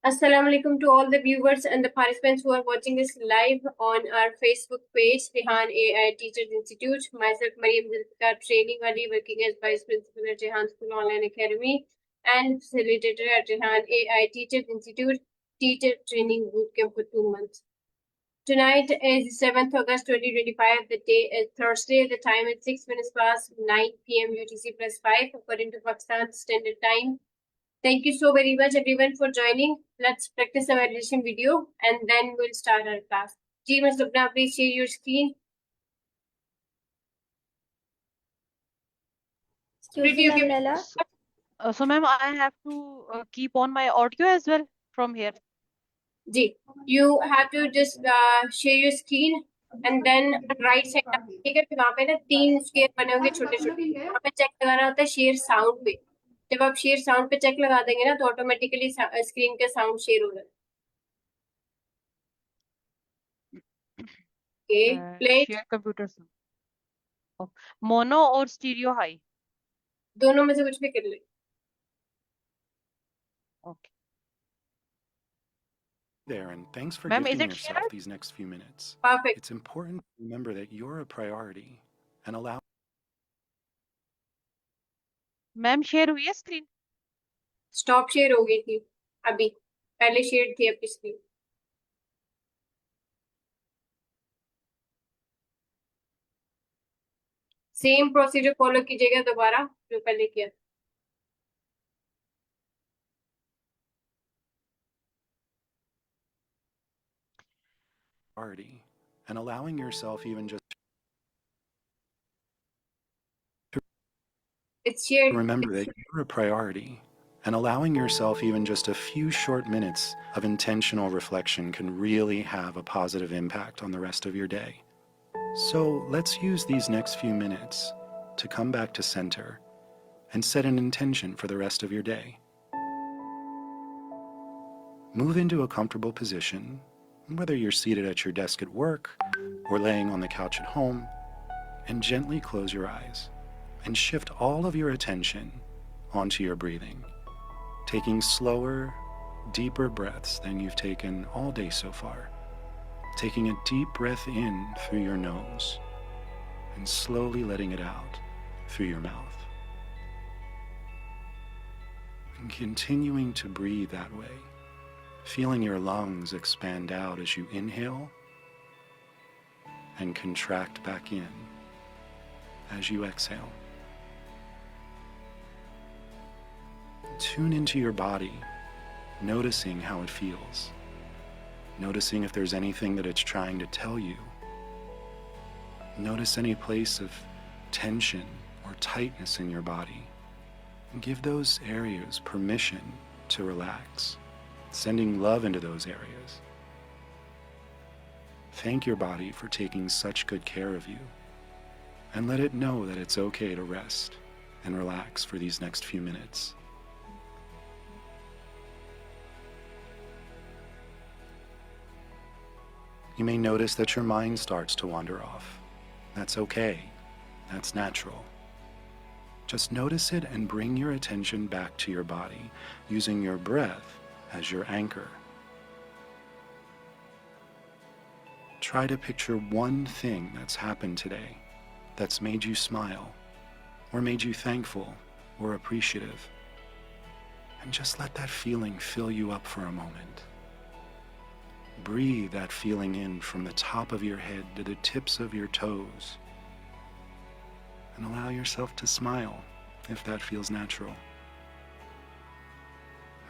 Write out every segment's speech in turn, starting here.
Assalamu alaikum to all the viewers and the participants who are watching this live on our Facebook page, Rehan AI Teachers Institute. Myself, Mariam Zulfikar, training wali, working as Vice Principal at Rehan School Online Academy and facilitator at Rehan AI Teachers Institute Teacher Training Bootcamp for 2 months. Tonight is 7th August 2025. The day is Thursday. The time is 6 minutes past 9 p.m. UTC plus 5 according to Pakistan Standard Time. Thank you so very much everyone for joining. Let's practice our addition video and then we'll start our class. Ji, Ms. Lubna, please share your screen. Excuse me, Ma'am Laila. So ma'am, I have to keep on my audio as well from here. Ji, you have to just share your screen and then right side ठीक है फिर वहाँ पे ना 3 share बने होंगे छोटे-छोटे वहाँ पे चेक लगाना होता है शेयर साउंड पे जब आप शेयर साउंड पे चेक लगा देंगे ना तो ऑटोमेटिकली स्क्रीन का साउंड शेयर हो जाएगा play Share computer sound. Oh, mono और stereo high. दोनों में से कुछ भी कर ले Okay. There, and thanks for Ma'am, giving is it yourself shared? these next few minutes. Perfect. It's important to remember that you're a priority and allow Ma'am, share हुई है screen? स्टॉप शेयर हो गई थी अभी पहले share थी आपकी screen same procedure follow कीजिएगा दोबारा जो पहले किया priority and allowing yourself even just It's shared. remember that you're a priority and allowing yourself even just a few short minutes of intentional reflection can really have a positive impact on the rest of your day. So let's use these next few minutes to come back to center and set an intention for the rest of your day. Move into a comfortable position, whether you're seated at your desk at work or laying on the couch at home, and gently close your eyes and shift all of your attention onto your breathing, taking slower, deeper breaths than you've taken all day so far. Taking a deep breath in through your nose and slowly letting it out through your mouth. And continuing to breathe that way, feeling your lungs expand out as you inhale and contract back in as you exhale. Tune into your body, noticing how it feels. Noticing if there's anything that it's trying to tell you. Notice any place of tension or tightness in your body. And give those areas permission to relax, sending love into those areas. Thank your body for taking such good care of you, and let it know that it's okay to rest and relax for these next few minutes. You may notice that your mind starts to wander off. That's okay. That's natural. Just notice it and bring your attention back to your body, using your breath as your anchor. Try to picture one thing that's happened today that's made you smile, or made you thankful or appreciative. And just let that feeling fill you up for a moment. Breathe that feeling in from the top of your head to the tips of your toes. And allow yourself to smile if that feels natural.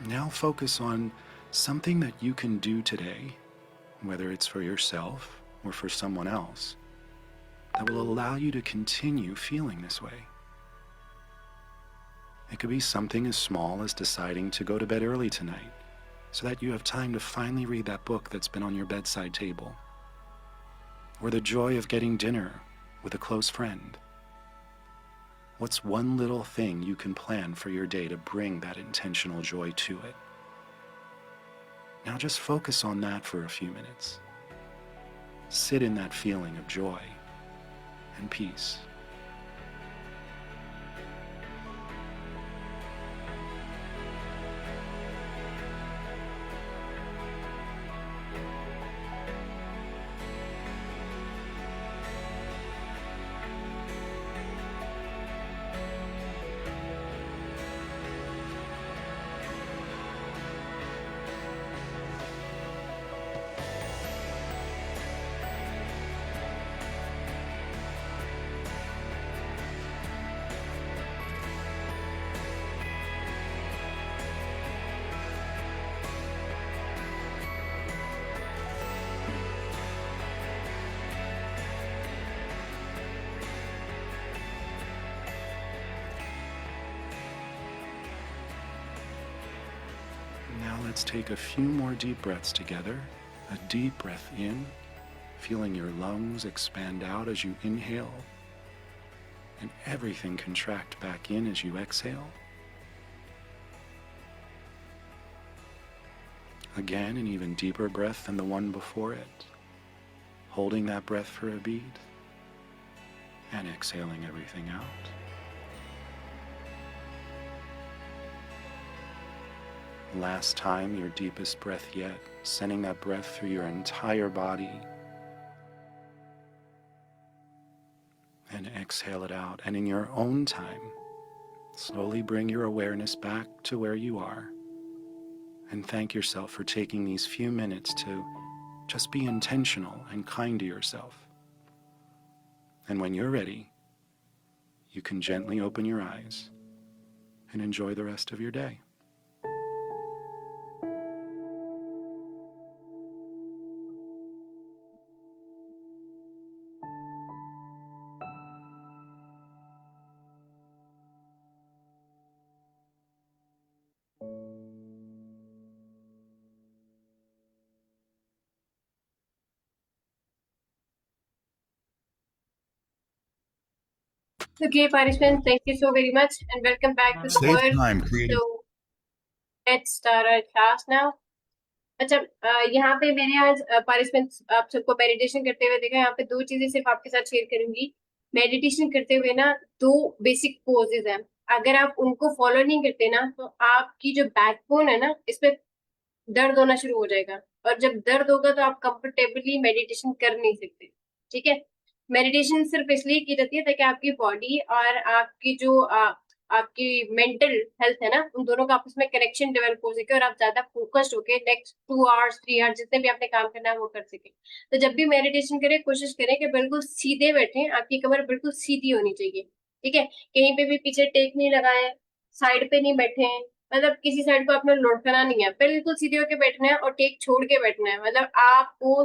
Now focus on something that you can do today, whether it's for yourself or for someone else, that will allow you to continue feeling this way. It could be something as small as deciding to go to bed early tonight, so that you have time to finally read that book that's been on your bedside table. Or the joy of getting dinner with a close friend. What's one little thing you can plan for your day to bring that intentional joy to it? Now just focus on that for a few minutes. Sit in that feeling of joy and peace. Now let's take a few more deep breaths together. A deep breath in, feeling your lungs expand out as you inhale, and everything contract back in as you exhale. Again, an even deeper breath than the one before it, holding that breath for a beat, and exhaling everything out. Last time, your deepest breath yet, sending that breath through your entire body. And exhale it out. And in your own time, slowly bring your awareness back to where you are. And thank yourself for taking these few minutes to just be intentional and kind to yourself. And when you're ready, you can gently open your eyes and enjoy the rest of your day. Okay, participants, thank you so very much and welcome back to the Save world. time, please. So let's start our class now. अच्छा, यहाँ पे मैंने आज participants आप सबको meditation करते हुए देखा। यहाँ पे दो चीजें सिर्फ आपके साथ शेयर करूंगी। मेडिटेशन करते हुए ना दो बेसिक पोजेज हैं, अगर आप उनको फॉलो नहीं करते ना तो आपकी जो बैकबोन है ना इस पे दर्द होना शुरू हो जाएगा, और जब दर्द होगा तो आप कंफर्टेबली मेडिटेशन कर नहीं सकते। ठीक है, मेडिटेशन सिर्फ इसलिए की जाती है ताकि आपकी बॉडी और आपकी जो आपकी मेंटल हेल्थ है ना, उन दोनों का आपस में कनेक्शन डेवलप हो सके और आप ज्यादा फोकस्ड होके नेक्स्ट 2 आवर्स 3 आवर्स जितने भी आपने काम करना है वो कर सके। तो जब भी मेडिटेशन करें कोशिश करें कि बिल्कुल सीधे बैठें, आपकी कमर बिल्कुल सीधी होनी चाहिए। ठीक है, कहीं पे भी पीछे टेक नहीं लगाए, साइड पे नहीं बैठे, मतलब किसी साइड को आपने लौटना नहीं है, बिल्कुल सीधे होके बैठना है और टेक छोड़ के बैठना है। मतलब आपको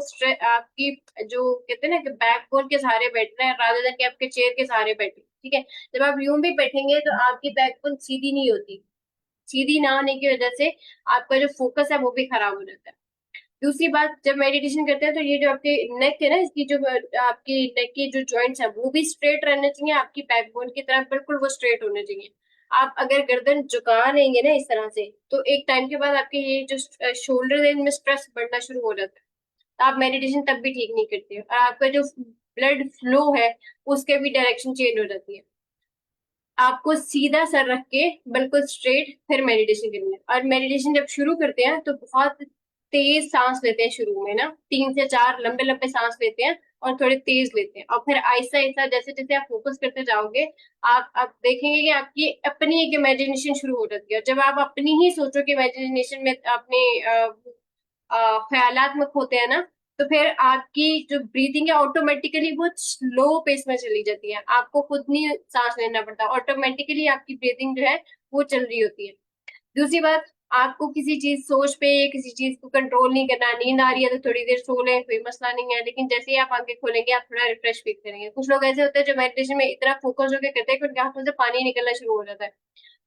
आपकी जो कहते हैं ना कि बैकबोन के सहारे बैठना है रादर देन कि आपके चेयर के सहारे बैठे। ठीक है, जब आप यूं भी बैठेंगे तो आपकी बैकबोन सीधी नहीं होती, सीधी ना होने की वजह से आपका जो फोकस है वो भी खराब हो जाता है। दूसरी बात, जब मेडिटेशन करते हैं तो ये जो आपके नेक है ना, इसकी जो आपकी नेक की जो जॉइंट्स है वो भी स्ट्रेट रहने चाहिए, आपकी बैकबोन की तरह बिल्कुल वो स्ट्रेट होने चाहिए। आप अगर गर्दन झुका लेंगे ना इस तरह से तो एक टाइम के बाद आपके ये जो शोल्डर है इनमें स्ट्रेस बढ़ना शुरू हो जाता है, तो आप मेडिटेशन तब भी ठीक नहीं करते और आपका जो ब्लड फ्लो है उसके भी डायरेक्शन चेंज हो जाती है। आपको सीधा सर रख के बिल्कुल स्ट्रेट फिर मेडिटेशन करनी है। और मेडिटेशन जब शुरू करते हैं तो बहुत तेज सांस लेते हैं शुरू में ना, 3 से 4 लंबे लंबे सांस लेते हैं और थोड़े तेज लेते हैं, और फिर आहिस्ता आहिस्ता जैसे जैसे आप फोकस करते जाओगे आप देखेंगे कि आपकी अपनी एक इमेजिनेशन शुरू हो जाती है। जब आप अपनी ही सोचो कि इमेजिनेशन में अपने ख्यालात में खोते हैं ना, तो फिर आपकी जो ब्रीदिंग है ऑटोमेटिकली बहुत स्लो पेस में चली जाती है, आपको खुद नहीं सांस लेना पड़ता, ऑटोमेटिकली आपकी ब्रीदिंग जो है वो चल रही होती है। दूसरी बात, आपको किसी चीज सोच पे किसी चीज को कंट्रोल नहीं करना, नींद आ रही है तो थोड़ी देर सो लें, कोई मसला नहीं है, लेकिन जैसे ही आप आंखें खोलेंगे आप थोड़ा रिफ्रेश फील करेंगे। कुछ लोग ऐसे होते हैं जो मेडिटेशन में इतना फोकस होकर करते हैं कि उनके हाथों से पानी निकलना शुरू हो जाता है,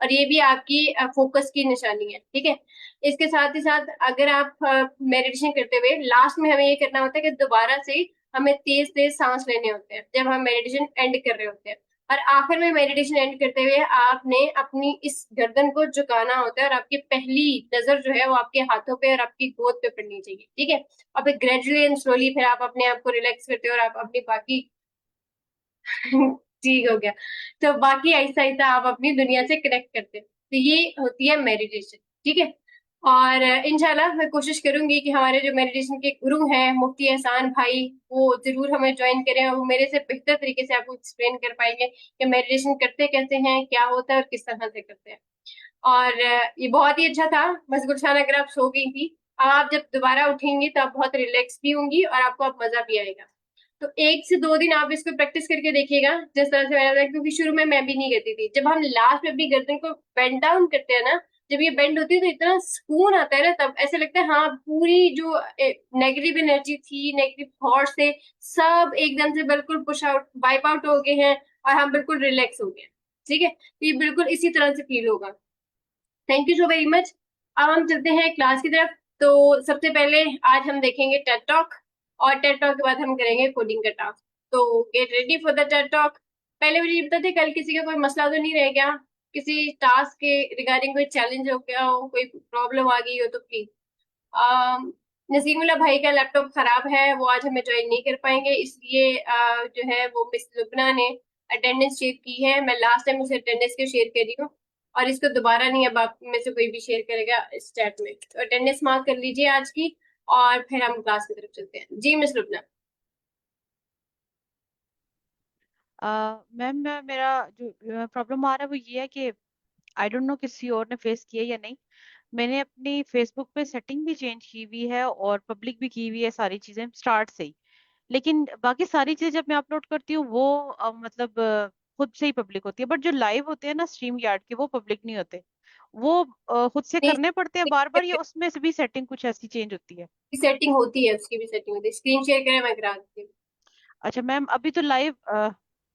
और ये भी आपकी फोकस की निशानी है। ठीक है, इसके साथ ही साथ अगर आप मेडिटेशन करते हुए लास्ट में हमें ये करना होता है कि दोबारा से हमें तेज तेज सांस लेने होते हैं जब हम मेडिटेशन एंड कर रहे होते हैं, और आखिर में मेडिटेशन एंड करते हुए आपने अपनी इस गर्दन को झुकाना होता है और आपकी पहली नजर जो है वो आपके हाथों पे और आपकी गोद पे पड़नी चाहिए। ठीक है, और फिर ग्रेजुअली एंड स्लोली फिर आप अपने आप को रिलैक्स करते हो और आप अपनी बाकी ठीक हो गया, तो बाकी आहिस्ता आहिस्ता आप अपनी दुनिया से कनेक्ट करते हो। तो ये होती है मेडिटेशन। ठीक है, और इंशाल्लाह मैं कोशिश करूंगी कि हमारे जो मेडिटेशन के गुरु हैं मुफ्ती एहसान भाई वो जरूर हमें ज्वाइन करें और वो मेरे से बेहतर तरीके से आपको एक्सप्लेन कर पाएंगे कि मेडिटेशन करते कैसे हैं, क्या होता है और किस तरह से करते हैं। और ये बहुत ही अच्छा था। बस गुलशान, अगर आप सो गई थी, अब आप जब दोबारा उठेंगी तो आप बहुत रिलैक्स भी होंगी और आपको अब मजा भी आएगा। तो 1 से 2 दिन आप इसको प्रैक्टिस करके देखिएगा जिस तरह से मैंने बताया, क्योंकि शुरू में मैं भी नहीं करती थी। जब हम लास्ट में अपनी गर्दन को बेंड डाउन करते हैं ना, जब ये बेंड होती है तो इतना सुकून आता है ना, तब ऐसे लगता है हाँ पूरी जो नेगेटिव एनर्जी थी, नेगेटिव थॉट्स थे, सब एकदम से बिल्कुल पुश आउट वाइप आउट हो गए हैं और हम बिल्कुल रिलैक्स हो गए। ठीक है, तो ये बिल्कुल इसी तरह से फील होगा। Thank you so very much. अब हम चलते हैं क्लास की तरफ। तो सबसे पहले आज हम देखेंगे टेड टॉक, और टेड टॉक के बाद हम करेंगे कोडिंग का टास्क। तो get ready for the TED talk. पहले मुझे ये बता दे, कल किसी का कोई मसला तो नहीं रह गया? किसी टास्क के रिगार्डिंग कोई चैलेंज हो गया हो, कोई प्रॉब्लम आ गई हो तो प्लीज। नसीमुल्लाह भाई का लैपटॉप खराब है, वो आज हमें ज्वाइन नहीं कर पाएंगे, इसलिए जो है वो मिस लुबना ने अटेंडेंस शेयर की है। मैं लास्ट टाइम उसे अटेंडेंस के शेयर कर रही हूँ, और इसको दोबारा नहीं अब आप में से कोई भी शेयर करेगा इस चैट में। तो अटेंडेंस मार्क कर लीजिए आज की, और फिर हम क्लास की तरफ चलते हैं। जी मिस लुबना। मैम मेरा जो प्रॉब्लम आ रहा है वो ये है कि आई डोंट नो किसी और ने फेस किया या नहीं। मैंने अपनी फेसबुक पे सेटिंग भी चेंज की हुई है और पब्लिक भी की हुई है सारी चीजें स्टार्ट से ही। लेकिन बाकी सारी चीजें जब मैं अपलोड करती हूँ वो मतलब खुद से ही पब्लिक होती है, बट जो लाइव होते हैं ना स्ट्रीम यार्ड के वो पब्लिक नहीं होते। वो खुद से नहीं, करने पड़ते हैं बार बार, या उसमें से भी सेटिंग कुछ ऐसी चेंज होती है? सेटिंग होती है, उसकी भी सेटिंग होती है। स्क्रीन शेयर करें, मैं करा देती हूँ। अच्छा मैम, अभी तो लाइव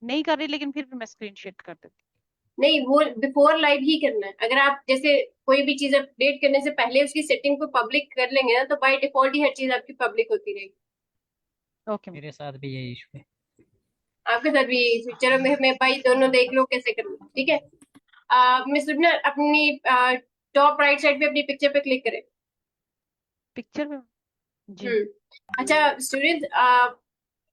नहीं कर रही, लेकिन फिर भी मैं स्क्रीन शेयर कर देती नहीं, वो बिफोर लाइव ही करना है। अगर आप जैसे कोई भी चीज अपडेट करने से पहले उसकी सेटिंग को पब्लिक कर लेंगे ना, तो बाय डिफॉल्ट ही हर चीज आपकी पब्लिक होती रहेगी। हूँ। Okay ma'am. मेरे साथ भी यही इशू है। आपके साथ भी चलो, मैं भाई दोनों देख लो कैसे करना, ठीक है। मिस लुबना, अपनी टॉप राइट साइड पे अपनी पिक्चर पे क्लिक करें। पिक्चर में? जी। अच्छा स्टूडेंट्स,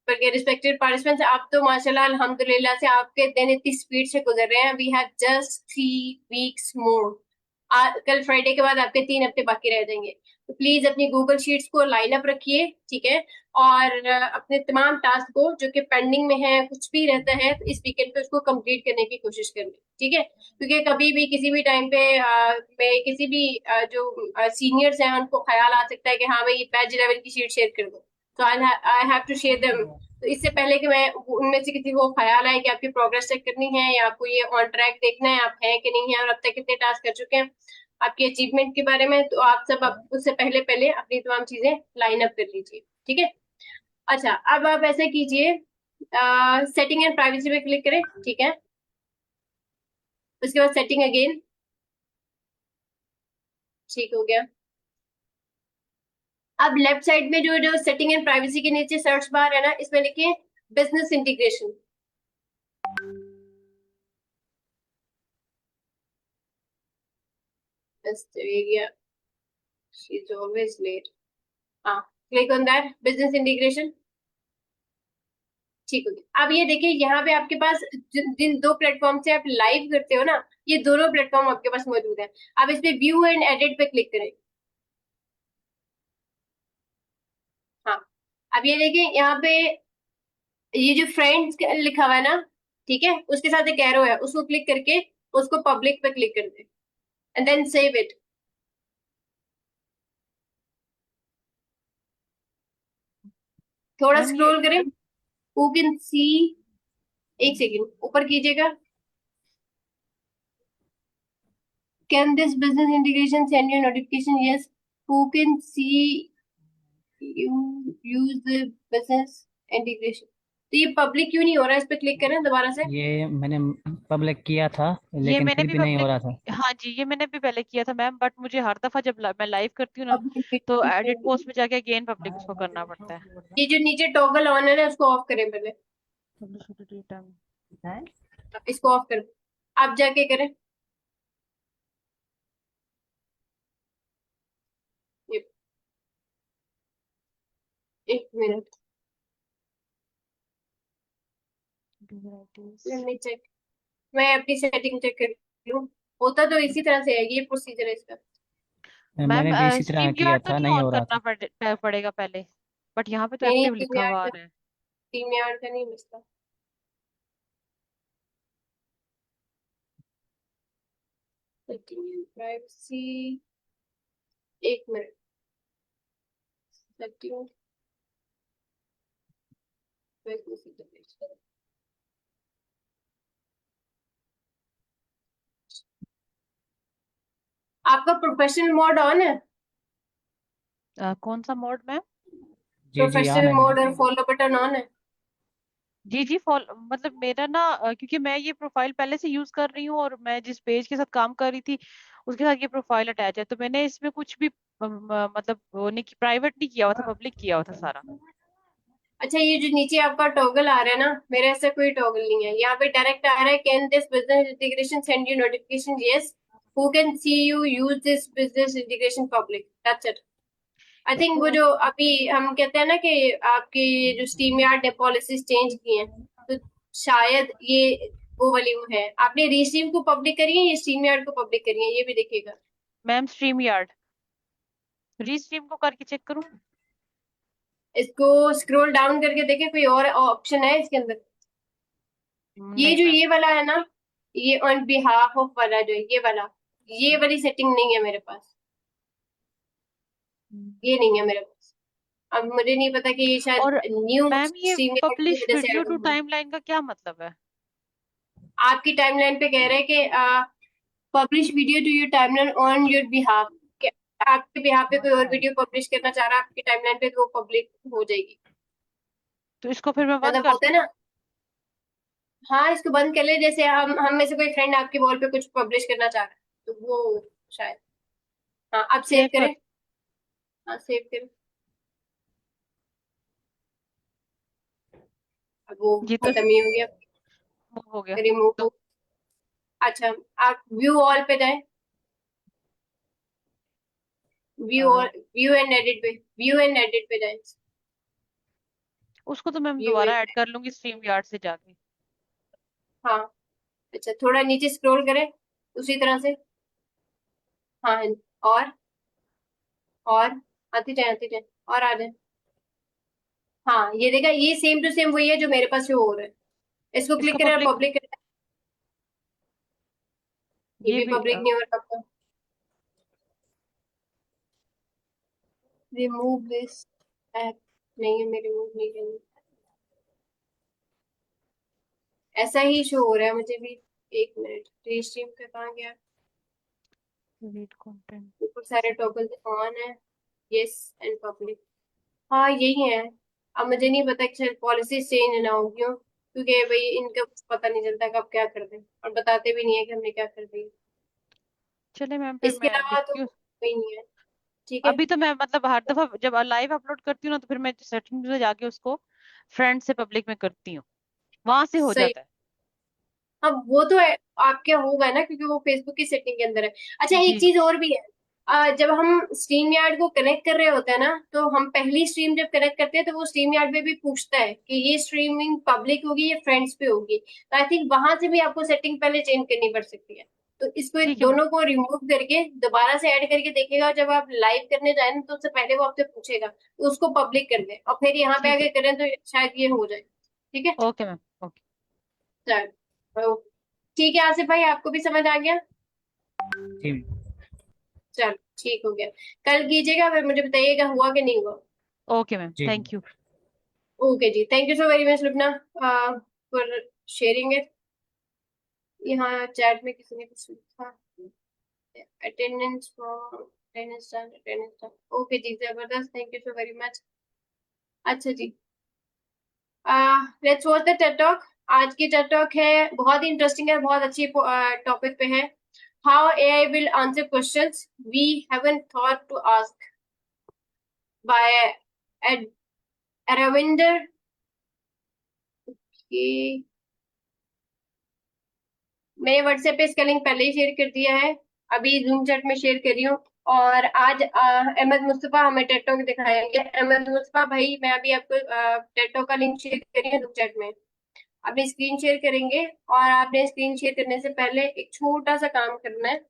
रिस्पेक्टेड पार्टिसिपेंट्स, आप तो माशाल्लाह अल्हम्दुलिल्लाह से आपके दिन इतनी स्पीड से गुजर रहे हैं। वी हैव जस्ट 3 वीक्स मोर। कल फ्राइडे के बाद आपके 3 हफ्ते बाकी रह जाएंगे। तो प्लीज अपनी गूगल शीट्स को लाइन अप रखिए, ठीक है। और अपने तमाम टास्क को जो कि पेंडिंग में है, कुछ भी रहता है तो इस वीकेंड पे उसको कंप्लीट करने की कोशिश करनी, ठीक है। क्योंकि कभी भी किसी भी टाइम पे मैं किसी भी जो सीनियर्स हैं उनको ख्याल आ सकता है कि हाँ भाई बैच 11 की शीट शेयर कर दो, तो I have to share them. तो इससे पहले कि मैं उनमें से किसी को ख्याल आए कि आपकी प्रोग्रेस चेक करनी है या आपको ये ऑन ट्रैक देखना है आप हैं कि नहीं है, और अब तक कितने टास्क कर चुके हैं, आपकी अचीवमेंट के बारे में, तो आप सब उससे पहले पहले अपनी तमाम चीजें लाइन अप कर लीजिए, ठीक है। अच्छा, अब आप ऐसे कीजिए, सेटिंग एंड प्राइवेसी पे क्लिक करें, ठीक है। उसके बाद सेटिंग अगेन, ठीक हो गया। अब लेफ्ट साइड में जो जो सेटिंग एंड प्राइवेसी के नीचे सर्च बार है ना, इसमें लिखिए business integration. she's always late. हाँ, click on that business integration, ठीक हो गया। अब ये देखिए, यहाँ पे आपके पास जिन 2 प्लेटफॉर्म से आप लाइव करते हो ना, ये दोनों प्लेटफॉर्म आपके पास मौजूद है। आप इस पे व्यू एंड एडिट पे क्लिक करें। हाँ, अब ये देखिए यहाँ पे ये जो फ्रेंड्स लिखा हुआ है ना, ठीक है, उसके साथ एक एरो है, उसको क्लिक करके उसको पब्लिक पे क्लिक कर दे, एंड देन सेव इट। थोड़ा मैम ये स्क्रॉल करें, यू कैन सी, एक सेकेंड ऊपर कीजिएगा। Can this business integration send you notification? Yes. Who can see you use the business integration? तो ये पब्लिक क्यों नहीं हो रहा है? इस पे क्लिक करें दोबारा से। ये मैंने पब्लिक किया था ये लेकिन मैंने फिर भी भी नहीं हो पब्लिक, रहा था। हाँ जी ये मैंने भी पहले किया था मैम, बट मुझे हर दफा जब मैं लाइव करती हूँ ना तो एडिट पोस्ट में जाके अगेन पब्लिक उसको करना पड़ता है। ये जो नीचे टॉगल ऑन है ना, उसको ऑफ करें पहले। इसको ऑफ कर, आप जाके करें। ये, एक मिनट, चेक, मैं अपनी सेटिंग चेक कर लूं। होता तो इसी तरह से है, ये प्रोसीजर है इसका। मैम मैंने भी इसी तरह स्ट्रीम किया यार्ड तो था, नहीं नहीं ऑन हो रहा करना था। पड़ेगा पहले, बट यहाँ पे तो नहीं, एक्टिव लिखा हुआ आ रहा है। 3 यार्ड का नहीं मसला। सेटिंग प्राइवेसी, एक मिनट, सेटिंग आपका प्रोफेशनल मोड ऑन है? कौन सा मोड में? जी जी ऑन प्रोफेशनल है मोड मैम। और फॉलो बटन ऑन है? जी जी फॉलो मतलब मेरा ना क्योंकि मैं ये प्रोफाइल पहले से यूज कर रही हूँ और मैं जिस पेज के साथ काम कर रही थी उसके साथ ये प्रोफाइल अटैच है। तो मैंने इसमें कुछ भी मतलब वो नहीं, प्राइवेट नहीं किया हुआ था, पब्लिक किया हुआ था सारा। अच्छा, ये जो नीचे आपका टॉगल आ रहा है ना, मेरे ऐसा कोई टॉगल नहीं है, यहाँ पे डायरेक्ट आ रहा है can this business integration send you notification, yes, who can see you use this business integration public, that's it. I think वो तो जो अभी हम कहते हैं ना कि आपकी जो स्ट्रीम यार्ड ने पॉलिसीज चेंज की हैं, तो शायद ये वो वाली वो है। आपने रीस्ट्रीम को पब्लिक करी है या स्ट्रीम यार्ड को पब्लिक करी है, ये भी देखिएगा। मैम स्ट्रीम यार्ड, रीस्ट्रीम को करके चेक करूँ? इसको स्क्रॉल डाउन करके देखें, कोई और ऑप्शन है इसके अंदर? ये नहीं जो मैम। ये वाला है ना, ये ऑन बिहाफ ऑफ वाला जो है, ये वाला, ये वाली सेटिंग नहीं है मेरे पास, ये नहीं है मेरे पास। अब मुझे नहीं पता कि ये शायद और न्यू मैम ये स्ट्रीम यार्ड की पब्लिश वजह से वीडियो ऐड टू हुआ है। टाइमलाइन का क्या मतलब है? आपकी टाइमलाइन पे कह रहे हैं कि publish video to your timeline on your behalf, आपके बिहाफ पे कोई और वीडियो पब्लिश करना चाह रहा है आपकी टाइमलाइन पे, तो वो पब्लिक हो जाएगी। तो इसको फिर मैं बंद मतलब कर होता दूं? है ना, हाँ, इसको बंद कर ले। जैसे हम में से कोई फ्रेंड आपके वॉल पे कुछ पब्लिश करना चाह रहा है, तो वो शायद, हाँ, आप सेव सेव कर। करें। हाँ, सेव करें। अब वो ये तो खत्म ही हो गया, हो गया। रिमूव हो। अच्छा, आप व्यू ऑल पे जाएं, view a, all, view and edit पे, व्यू एंड एडिट पे जाएं, उसको तो मैम व्यू दोबारा ऐड एंड, कर लूंगी स्ट्रीम यार्ड से जाके। हाँ। अच्छा, थोड़ा नीचे स्क्रॉल करें उसी तरह से, हाँ, और आती जाए, आती जाए, और आ जाए। हाँ, ये देखा, ये सेम टू सेम वही है जो मेरे पास शो हो रहा है। इसको क्लिक इसको करें और पब्लिक, पब्लिक करें, ये ये भी भी पब्लिक नहीं हो रहा आपका। रिमूव दिस ऐप, नहीं है, मैं रिमूव नहीं करूंगी, ऐसा ही शो हो रहा है मुझे भी। एक मिनट, रीस्ट्रीम का कहाँ गया? Delete content. ऊपर सारे टॉगल ऑन है, यस एंड पब्लिक, हाँ यही है। अब मुझे नहीं पता कि पॉलिसी चेंज ना हो, क्यों? क्योंकि भाई इनका कुछ पता नहीं चलता कब क्या कर दें, और बताते भी नहीं है कि हमने क्या कर दिया। चले मैम, फिर इसके मैं अलावा तो देखती हूँ। कोई नहीं है। ठीक है, अभी तो मैं मतलब हर दफा जब लाइव अपलोड करती हूँ ना, तो फिर मैं सेटिंग में जाके उसको फ्रेंड से पब्लिक में करती हूँ, वहां से हो सही। जाता है। हाँ, वो तो है, आपके होगा ना, क्योंकि वो फेसबुक की सेटिंग के अंदर है। अच्छा, एक जी चीज और भी है, जब हम स्ट्रीम यार्ड को कनेक्ट कर रहे होते हैं ना, तो हम पहली स्ट्रीम जब कनेक्ट करते हैं, तो वो स्ट्रीम यार्ड पे भी पूछता है कि ये स्ट्रीमिंग पब्लिक होगी या फ्रेंड्स पे होगी, तो आई थिंक वहां से भी आपको सेटिंग पहले चेंज करनी पड़ सकती है। तो इसको ठीक है मैम। दोनों को रिमूव करके दोबारा से ऐड करके देखिएगा, जब आप लाइव करने जाए ना, तो उससे पहले वो आपसे पूछेगा, तो उसको पब्लिक कर दे, और फिर यहाँ पे ठीक आगे करें तो शायद ये हो जाए। ठीक है, है, ओके मैम, ओके। चलो, ठीक है आसिफ भाई, आपको भी समझ आ गया? जी चलो, ठीक हो गया। कल कीजिएगा, फिर मुझे बताइएगा हुआ कि नहीं हुआ। ओके मैम, जी थैंक यू। ओके जी, thank you so very much Lubna for sharing it. यहाँ चैट में किसी ने कुछ लिखा, attendance for attendance done, attendance done, okay जी, जबरदस्त, thank you so very much. अच्छा जी, let's watch the TED talk. आज की टेड टॉक है, बहुत ही इंटरेस्टिंग है, बहुत अच्छी टॉपिक पे है। How AI will answer questions we haven't thought to ask, by Aravinder की। मैंने व्हाट्सएप पे इसका लिंक पहले ही शेयर कर दिया है, अभी जूम चैट में शेयर कर रही हूँ। और आज अहमद मुस्तफा हमें टेड टॉक दिखाएंगे। अहमद मुस्तफा भाई, मैं अभी आपको टेड टॉक का लिंक शेयर कर रही हूँ जूम चैट में, आपने स्क्रीन शेयर करेंगे, और आपने स्क्रीन शेयर करने से पहले एक छोटा सा काम करना है।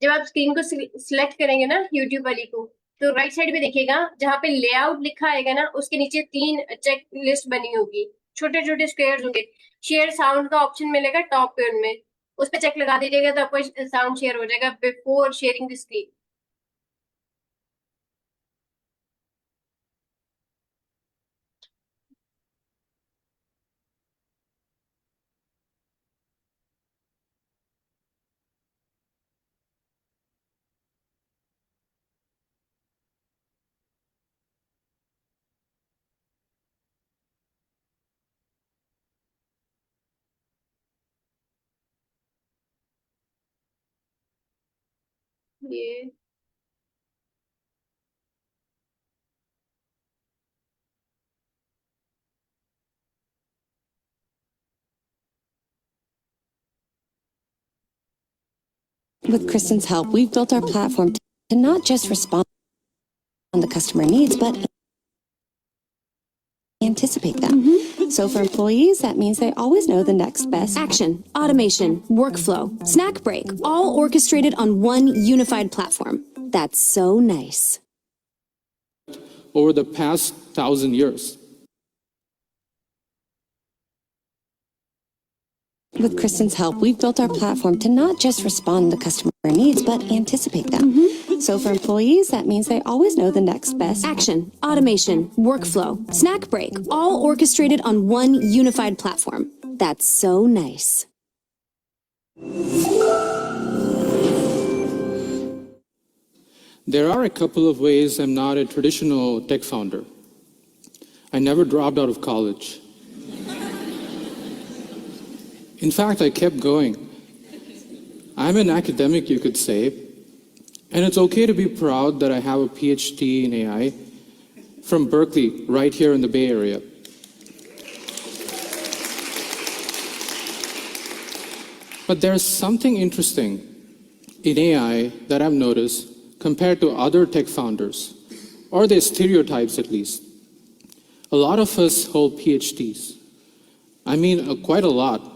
जब आप स्क्रीन को सिलेक्ट करेंगे ना, यूट्यूब वाली को, तो राइट साइड में देखिएगा, जहाँ पे लेआउट लिखा आएगा ना, उसके नीचे 3 चेक लिस्ट बनी होगी, छोटे छोटे स्क्वायर्स होंगे। शेयर साउंड का ऑप्शन मिलेगा टॉप पे, उनमें उस पर चेक लगा दीजिएगा, तो आपको साउंड शेयर हो जाएगा बिफोर शेयरिंग द स्क्रीन। ये With Kristen's help, we've built our platform to not just respond to customer needs, but anticipate them. So for employees, that means they always know the next best Action, automation, workflow, snack break, all orchestrated on one unified platform. That's so nice. Over the past 1,000 years. With Kristen's help, we've built our platform to not just respond to customer needs, but anticipate them. So for employees, that means they always know the next best Action, automation, workflow, snack break, all orchestrated on one unified platform. That's so nice. There are a couple of ways I'm not a traditional tech founder. I never dropped out of college. In fact, I kept going. I'm an academic, you could say, and it's okay to be proud that I have a PhD in AI from Berkeley, right here in the Bay Area. But there's something interesting in AI that I've noticed compared to other tech founders, or their stereotypes at least. A lot of us hold PhDs. I mean, quite a lot.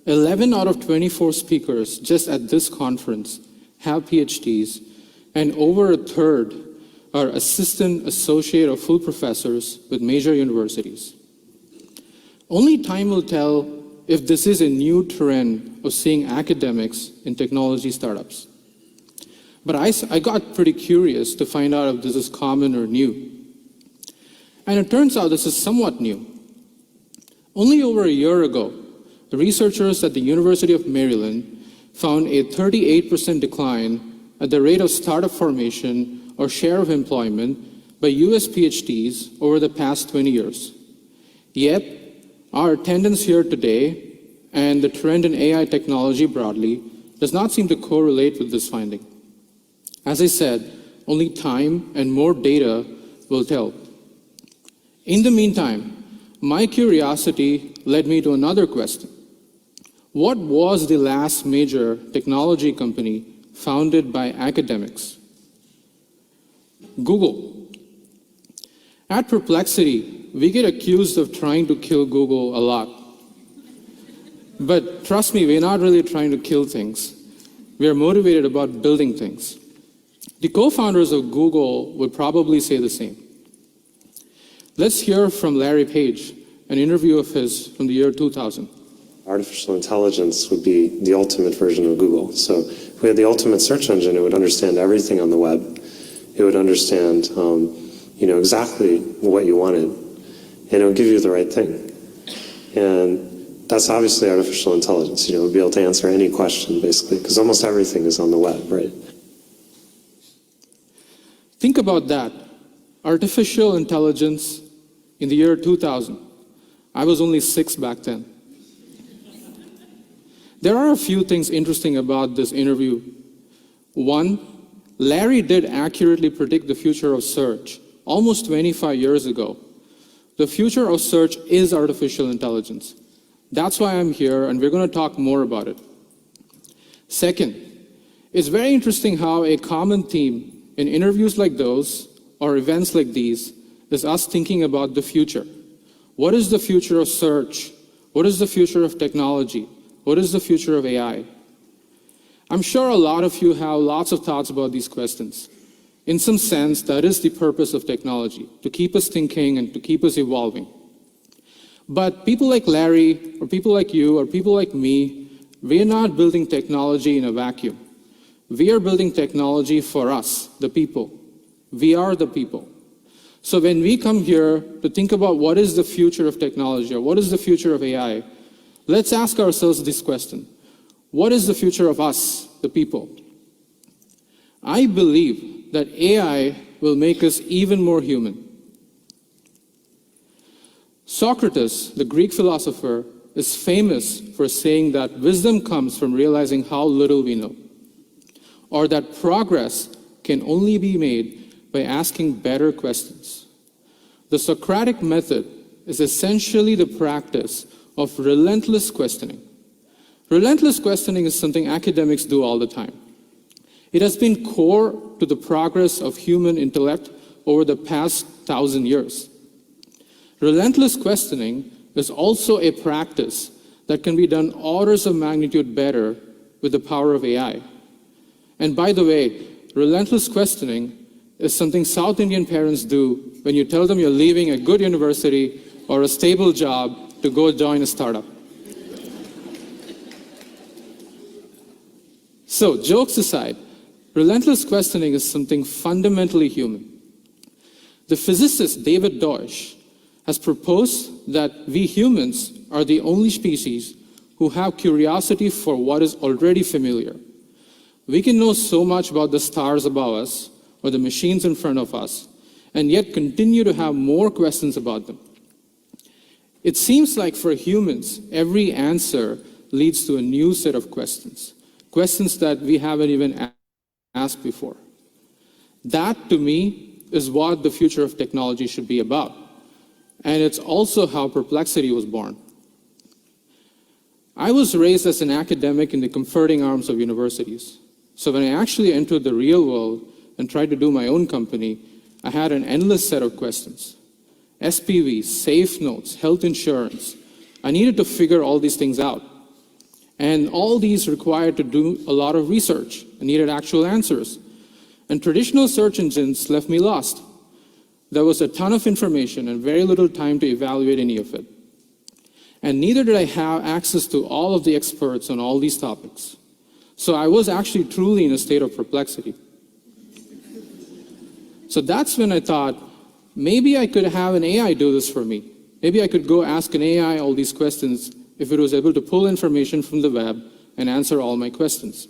11 out of 24 speakers just at this conference have PhDs, and over a third are assistant, associate, or full professors with major universities. Only time will tell if this is a new trend of seeing academics in technology startups. But I got pretty curious to find out if this is common or new. And it turns out this is somewhat new. Only over a year ago, the researchers at the University of Maryland found a 38% decline at the rate of startup formation or share of employment by US PhDs over the past 20 years. Yet, our attendance here today and the trend in AI technology broadly does not seem to correlate with this finding. As I said, only time and more data will tell. In the meantime, my curiosity led me to another question. What was the last major technology company founded by academics? Google. At Perplexity, we get accused of trying to kill Google a lot. But trust me, we're not really trying to kill things. We are motivated about building things. The co-founders of Google would probably say the same. Let's hear from Larry Page, an interview of his from the year 2000. Artificial intelligence would be the ultimate version of Google. So if we had the ultimate search engine, it would understand everything on the web. It would understand, exactly what you wanted, and it would give you the right thing. And that's obviously artificial intelligence. It would be able to answer any question, basically, because almost everything is on the web, right? Think about that. Artificial intelligence in the year 2000. I was only 6 back then. There are a few things interesting about this interview. One, Larry did accurately predict the future of search almost 25 years ago. The future of search is artificial intelligence. That's why I'm here, and we're going to talk more about it. Second, it's very interesting how a common theme in interviews like those or events like these is us thinking about the future. What is the future of search? What is the future of technology? What is the future of AI? I'm sure a lot of you have lots of thoughts about these questions. In some sense, that is the purpose of technology, to keep us thinking and to keep us evolving. But people like Larry, or people like you, or people like me, we're not building technology in a vacuum. We are building technology for us, the people. We are the people. So when we come here to think about what is the future of technology, or what is the future of AI, let's ask ourselves this question. What is the future of us, the people? I believe that AI will make us even more human. Socrates, the Greek philosopher, is famous for saying that wisdom comes from realizing how little we know. or that progress can only be made by asking better questions. The Socratic method is essentially the practice of relentless questioning. Relentless questioning is something academics do all the time. It has been core to the progress of human intellect over the past 1,000 years. Relentless questioning is also a practice that can be done orders of magnitude better with the power of AI. And by the way, relentless questioning is something South Indian parents do when you tell them you're leaving a good university or a stable job to go join a startup. So, jokes aside, relentless questioning is something fundamentally human. The physicist David Deutsch has proposed that we humans are the only species who have curiosity for what is already familiar. We can know so much about the stars above us or the machines in front of us, and yet continue to have more questions about them. It seems like for humans, every answer leads to a new set of questions, questions that we haven't even asked before. That, to me, is what the future of technology should be about. And it's also how Perplexity was born. I was raised as an academic in the comforting arms of universities. So when I actually entered the real world and tried to do my own company, I had an endless set of questions. SPVs, safe notes, health insurance. I needed to figure all these things out. And all these required to do a lot of research. I needed actual answers. And traditional search engines left me lost. There was a ton of information and very little time to evaluate any of it. And neither did I have access to all of the experts on all these topics. So I was actually truly in a state of perplexity. So that's when I thought, maybe I could have an AI do this for me. Maybe I could go ask an AI all these questions if it was able to pull information from the web and answer all my questions.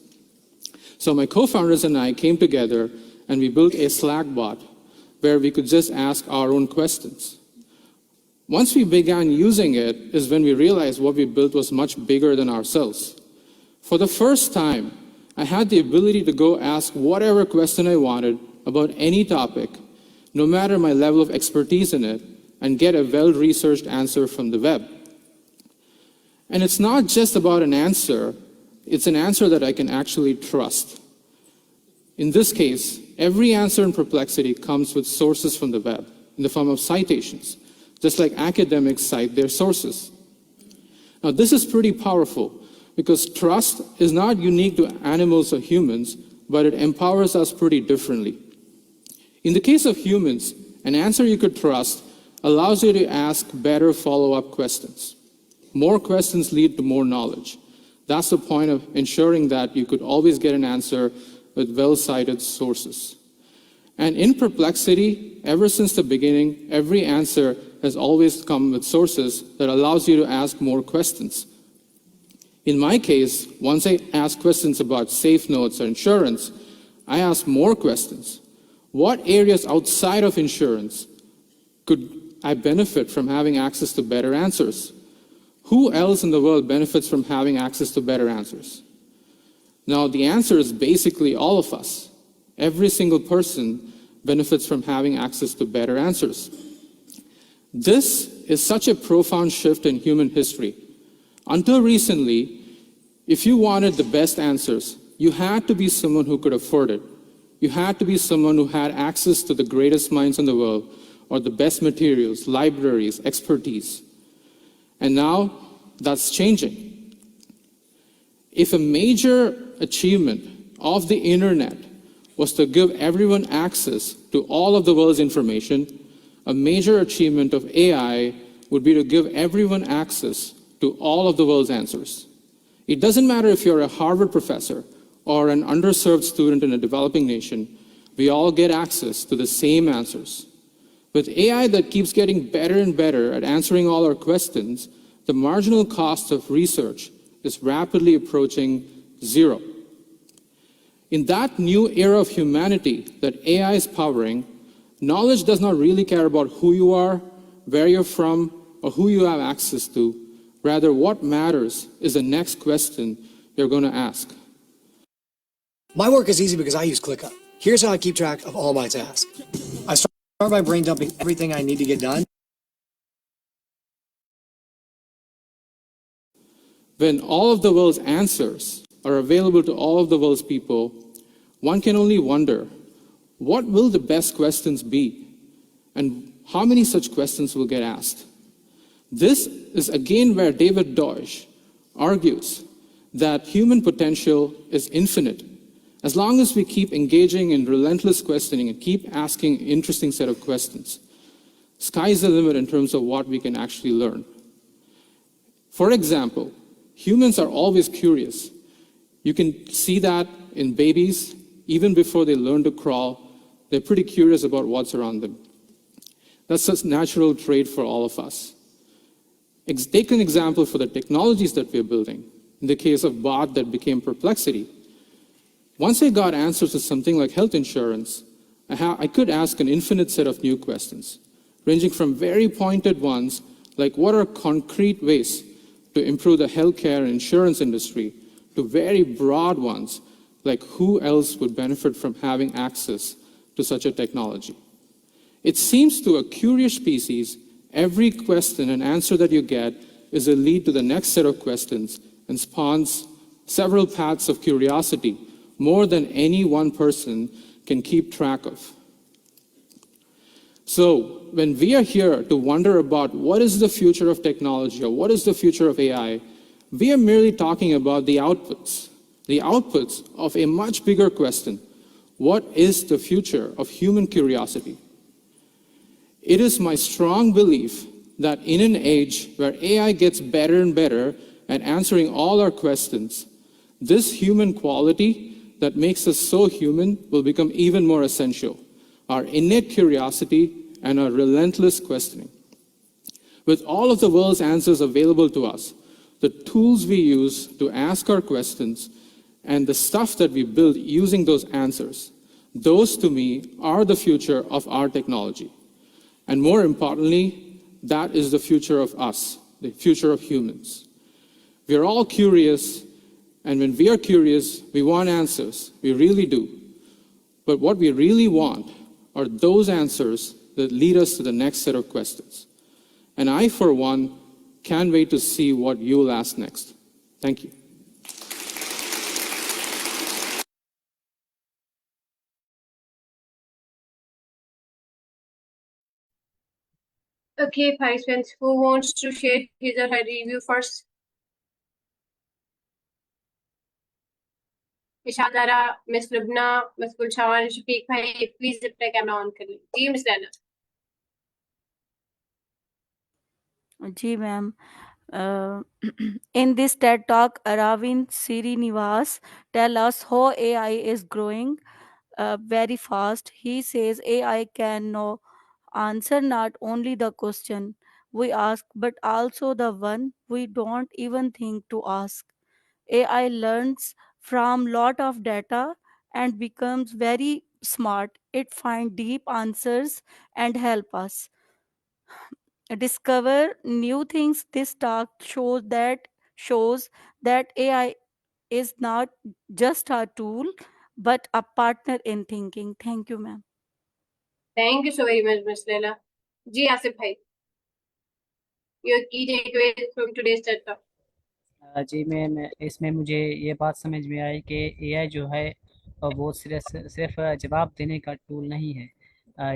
So my co-founders and I came together and we built a Slack bot where we could just ask our own questions. Once we began using it is when we realized what we built was much bigger than ourselves. For the first time, I had the ability to go ask whatever question I wanted about any topic, no matter my level of expertise in it, and get a well-researched answer from the web. And it's not just about an answer, it's an answer that I can actually trust. In this case, every answer in Perplexity comes with sources from the web in the form of citations, just like academics cite their sources. Now, this is pretty powerful because trust is not unique to animals or humans, but it empowers us pretty differently. In the case of humans, an answer you could trust allows you to ask better follow-up questions. More questions lead to more knowledge. That's the point of ensuring that you could always get an answer with well-cited sources. And in Perplexity, ever since the beginning, every answer has always come with sources that allows you to ask more questions. In my case, once I ask questions about safe notes or insurance, I ask more questions. What areas outside of insurance could I benefit from having access to better answers? Who else in the world benefits from having access to better answers? Now, the answer is basically all of us. Every single person benefits from having access to better answers. This is such a profound shift in human history. Until recently, if you wanted the best answers, you had to be someone who could afford it. You had to be someone who had access to the greatest minds in the world, or the best materials, libraries, expertise. And now that's changing. If a major achievement of the internet was to give everyone access to all of the world's information, a major achievement of AI would be to give everyone access to all of the world's answers. It doesn't matter if you're a Harvard professor or an underserved student in a developing nation, we all get access to the same answers. With AI that keeps getting better and better at answering all our questions, the marginal cost of research is rapidly approaching zero. In that new era of humanity that AI is powering, knowledge does not really care about who you are, where you're from, or who you have access to. Rather, what matters is the next question you're going to ask. My work is easy because I use ClickUp. Here's how I keep track of all my tasks. I start by brain dumping everything I need to get done. When all of the world's answers are available to all of the world's people, one can only wonder, what will the best questions be? And how many such questions will get asked? This is again where David Deutsch argues that human potential is infinite. As long as we keep engaging in relentless questioning and keep asking interesting set of questions, sky's the limit in terms of what we can actually learn. For example, humans are always curious. You can see that in babies, even before they learn to crawl, they're pretty curious about what's around them. That's a natural trait for all of us. Take an example for the technologies that we're building. In the case of Bot that became Perplexity, once I got answers to something like health insurance, I could ask an infinite set of new questions, ranging from very pointed ones, like what are concrete ways to improve the healthcare and insurance industry, to very broad ones, like who else would benefit from having access to such a technology. It seems to a curious species, every question and answer that you get is a lead to the next set of questions and spawns several paths of curiosity, more than any one person can keep track of. So when we are here to wonder about what is the future of technology or what is the future of AI, we are merely talking about the outputs of a much bigger question. What is the future of human curiosity? It is my strong belief that in an age where AI gets better and better at answering all our questions, this human quality that makes us so human will become even more essential. Our innate curiosity and our relentless questioning. With all of the world's answers available to us, the tools we use to ask our questions and the stuff that we build using those answers, those to me are the future of our technology. And more importantly, that is the future of us, the future of humans. We are all curious, and when we are curious, we want answers. We really do. But what we really want are those answers that lead us to the next set of questions. And I, for one, can't wait to see what you will ask next. Thank you. Okay, participants, who wants to share his or her review first? Ishadara, Miss Lubna, Miss Gulshan, Shafiq bhai, please अपना camera on कर लीजिए। जी miss Laila. जी ma'am, in this TED talk, Aravind Srinivas tell us how AI is growing very fast. He says AI can now answer not only the question we ask, but also the one we don't even think to ask. AI learns from lot of data and becomes very smart. It finds deep answers and help us discover new things. This talk shows that AI is not just a tool but a partner in thinking. Thank you, ma'am. Thank you so very much, Miss Leila. जी आसिफ भाई, your key takeaways from today's TED talk. जी मैं इसमें मुझे ये बात समझ में आई कि AI जो है वो सिर्फ जवाब देने का टूल नहीं है।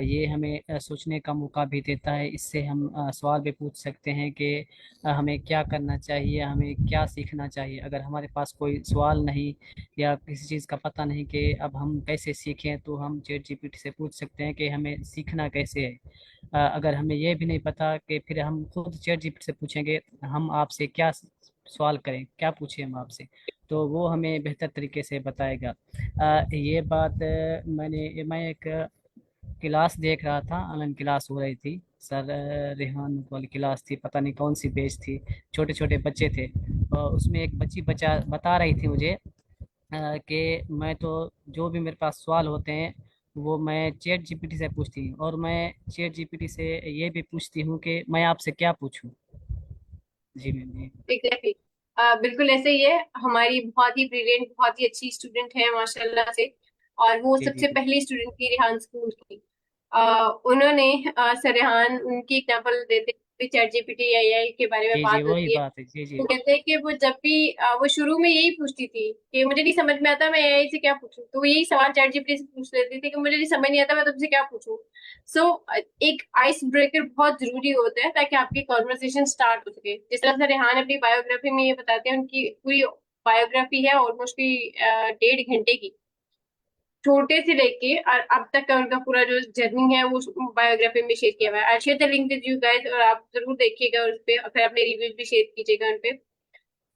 ये हमें सोचने का मौका भी देता है। इससे हम सवाल भी पूछ सकते हैं कि हमें क्या करना चाहिए, हमें क्या सीखना चाहिए। अगर हमारे पास कोई सवाल नहीं या किसी चीज़ का पता नहीं कि अब हम कैसे सीखें, तो हम चैट जीपीटी से पूछ सकते हैं कि हमें सीखना कैसे है। अगर हमें ये भी नहीं पता कि फिर हम खुद चैट जीपीटी से पूछेंगे हम आपसे क्या सवाल करें, क्या पूछें हम आपसे, तो वो हमें बेहतर तरीके से बताएगा। ये बात मैं एक क्लास देख रहा था, ऑनलाइन क्लास हो रही थी, सर रेहान वाली क्लास थी, पता नहीं कौन सी बैच थी, छोटे छोटे बच्चे थे। और उसमें एक बच्चा बता रही थी मुझे कि मैं तो जो भी मेरे पास सवाल होते हैं वो मैं चैट जीपीटी से पूछती हूँ, और मैं चैट जीपीटी से ये भी पूछती हूँ कि मैं आपसे क्या पूछूं। जी मैम जी। Exactly. बिल्कुल ऐसे ही है। हमारी बहुत ही ब्रिलियंट, बहुत ही अच्छी स्टूडेंट है माशाल्लाह से, और वो जी सबसे जी पहली स्टूडेंट थी रेहान स्कूल की। उन्होंने सर रेहान उनकी एग्जाम्पल देते हुए चैट जीपीटी या एआई के बारे में जी जी बात वही होती है। बात है। जी जी वो कहते हैं कि वो जब भी वो शुरू में यही पूछती थी कि मुझे नहीं समझ में आता, मैं एआई से क्या पूछूं, तो वो यही सवाल चैट जीपीटी से पूछ लेती थी कि मुझे नहीं समझ नहीं आता, मैं तुमसे क्या पूछूं। सो एक आइस ब्रेकर बहुत जरूरी होता है ताकि आपकी कॉन्वर्सेशन स्टार्ट हो सके। जिस तरह से रेहान अपनी बायोग्राफी में ये बताते हैं, उनकी पूरी बायोग्राफी है ऑलमोस्ट की 1.5 घंटे की, छोटे से लेके और अब तक का उनका पूरा जो जर्नी है वो बायोग्राफी में शेयर किया हुआ है। I share the link with you guys, और आप जरूर देखिएगा उस पे, और फिर अपने रिव्यूज भी शेयर कीजिएगा उन पे। जी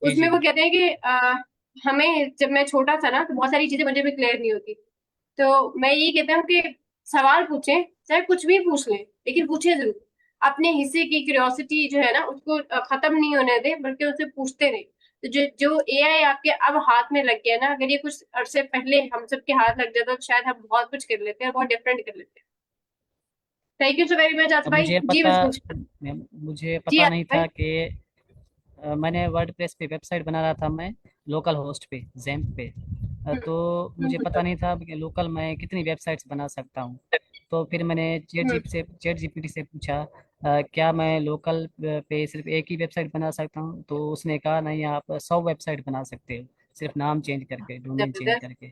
उसमें जी वो कहते हैं कि हमें, जब मैं छोटा था ना, तो बहुत सारी चीजें मुझे भी क्लियर नहीं होती, तो मैं यही कहता हूँ कि सवाल पूछें, चाहे कुछ भी पूछ लें, लेकिन पूछें जरूर। अपने हिस्से की क्यूरियोसिटी जो है ना, उसको खत्म नहीं होने दें, बल्कि उससे पूछते रहें। तो जो जो एआई आपके अब हाथ में लग गया ना, अगर ये कुछ अरसे पहले हम सबके हाथ लग जाता तो शायद हम बहुत कुछ कर लेते हैं, बहुत डिफरेंट कर लेते हैं। Thank you so very much आज अब भाई। जी बस कुछ। मुझे जी पता आज नहीं भाई। था कि मैंने वर्डप्रेस पे वेबसाइट बना रहा था मैं, लोकल होस्ट पे, जैम्प पे। हम्म, तो मुझे हम्म, पता नहीं था कि लोकल मैं कितनी वेबसाइट्स बना सकता हूँ। तो फिर मैंने हम्म। चैट जीपीटी से पूछा क्या मैं लोकल पे सिर्फ एक ही वेबसाइट बना सकता हूँ। तो उसने कहा नहीं, आप 100 वेबसाइट बना सकते हो, सिर्फ नाम चेंज करके, डोमेन चेंज जबरदस्त। करके।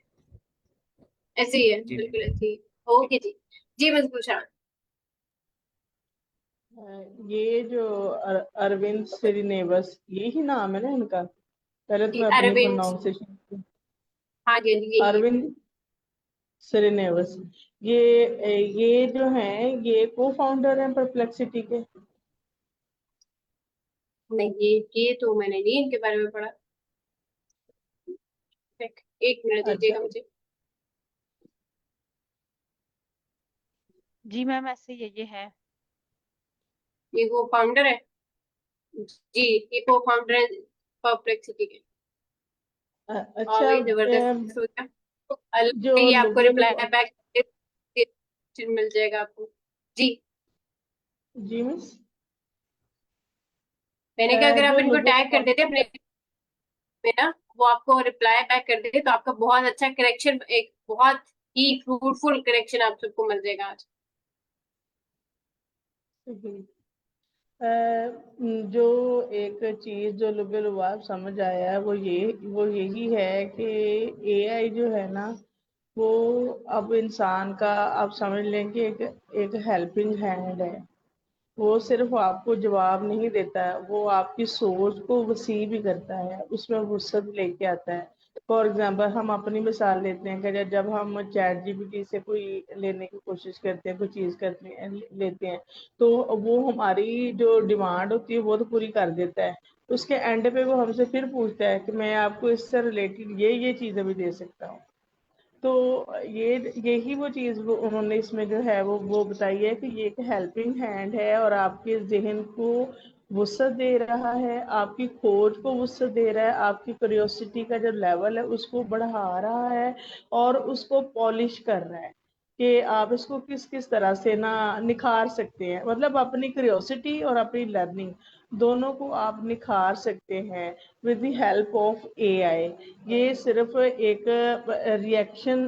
ऐसे ही है, जी जी बिल्कुल ऐसे ही। ओके जी। जी बस कुछ। ये जो अरविंद श्रीनिवास, यही नाम है ना इनका? पहले तो जी मैं अपनी अरविंद। प्रोनाउंसिएशन। हाँ जी, हाँ जी, यही है। अरविंद श्रीनिवास, ये जो है, ये को फाउंडर हैं परप्लेक्सिटी के। नहीं, ये तो मैंने नहीं इनके बारे में पढ़ा। एक मिनट अच्छा। दीजिएगा मुझे। जी मैम ऐसे ये है। ये वो फाउंडर है। जी, ये को फाउंडर है परप्लेक्सिटी के। अच्छा। ये जबरदस्त हो गया। जो ये आपको लुबे रिप्लाई बैक मिल जाएगा आपको। जी, जी मिस, मैंने कहा अगर आप जो इनको लुबे टैग कर देते अपने में ना, वो आपको रिप्लाई बैक कर देते, तो आपका बहुत अच्छा करेक्शन, एक बहुत ही फ्रूटफुल करेक्शन आप सबको मिल जाएगा आज। जो एक चीज जो लुबे लुबाब समझ आया है, वो यही है कि एआई जो है ना, वो अब इंसान का, आप समझ लें कि एक हेल्पिंग हैंड है। वो सिर्फ आपको जवाब नहीं देता है, वो आपकी सोच को वसी भी करता है, उसमें वुसअत लेके आता है। फॉर एग्जाम्पल, हम अपनी मिसाल लेते हैं कि जब हम चैट जीपीटी से कोई लेने की कोशिश करते हैं, कोई चीज़ करते हैं, लेते हैं, तो वो हमारी जो डिमांड होती है वो तो पूरी कर देता है। उसके एंड पे वो हमसे फिर पूछता है कि मैं आपको इससे रिलेटेड ये चीज़ें भी दे सकता हूँ। तो यही वो चीज़ वो उन्होंने इसमें जो है वो बताई है कि ये एक हेल्पिंग हैंड है, और आपके जहन को वुसअत दे रहा है, आपकी खोज को वुसअत दे रहा है, आपकी क्यूरियोसिटी का जो लेवल है उसको बढ़ा रहा है, और उसको पॉलिश कर रहा है कि आप इसको किस किस तरह से ना निखार सकते हैं। मतलब अपनी क्यूरियोसिटी और अपनी लर्निंग दोनों को आप निखार सकते हैं with the help of AI. ये सिर्फ एक रिएक्शन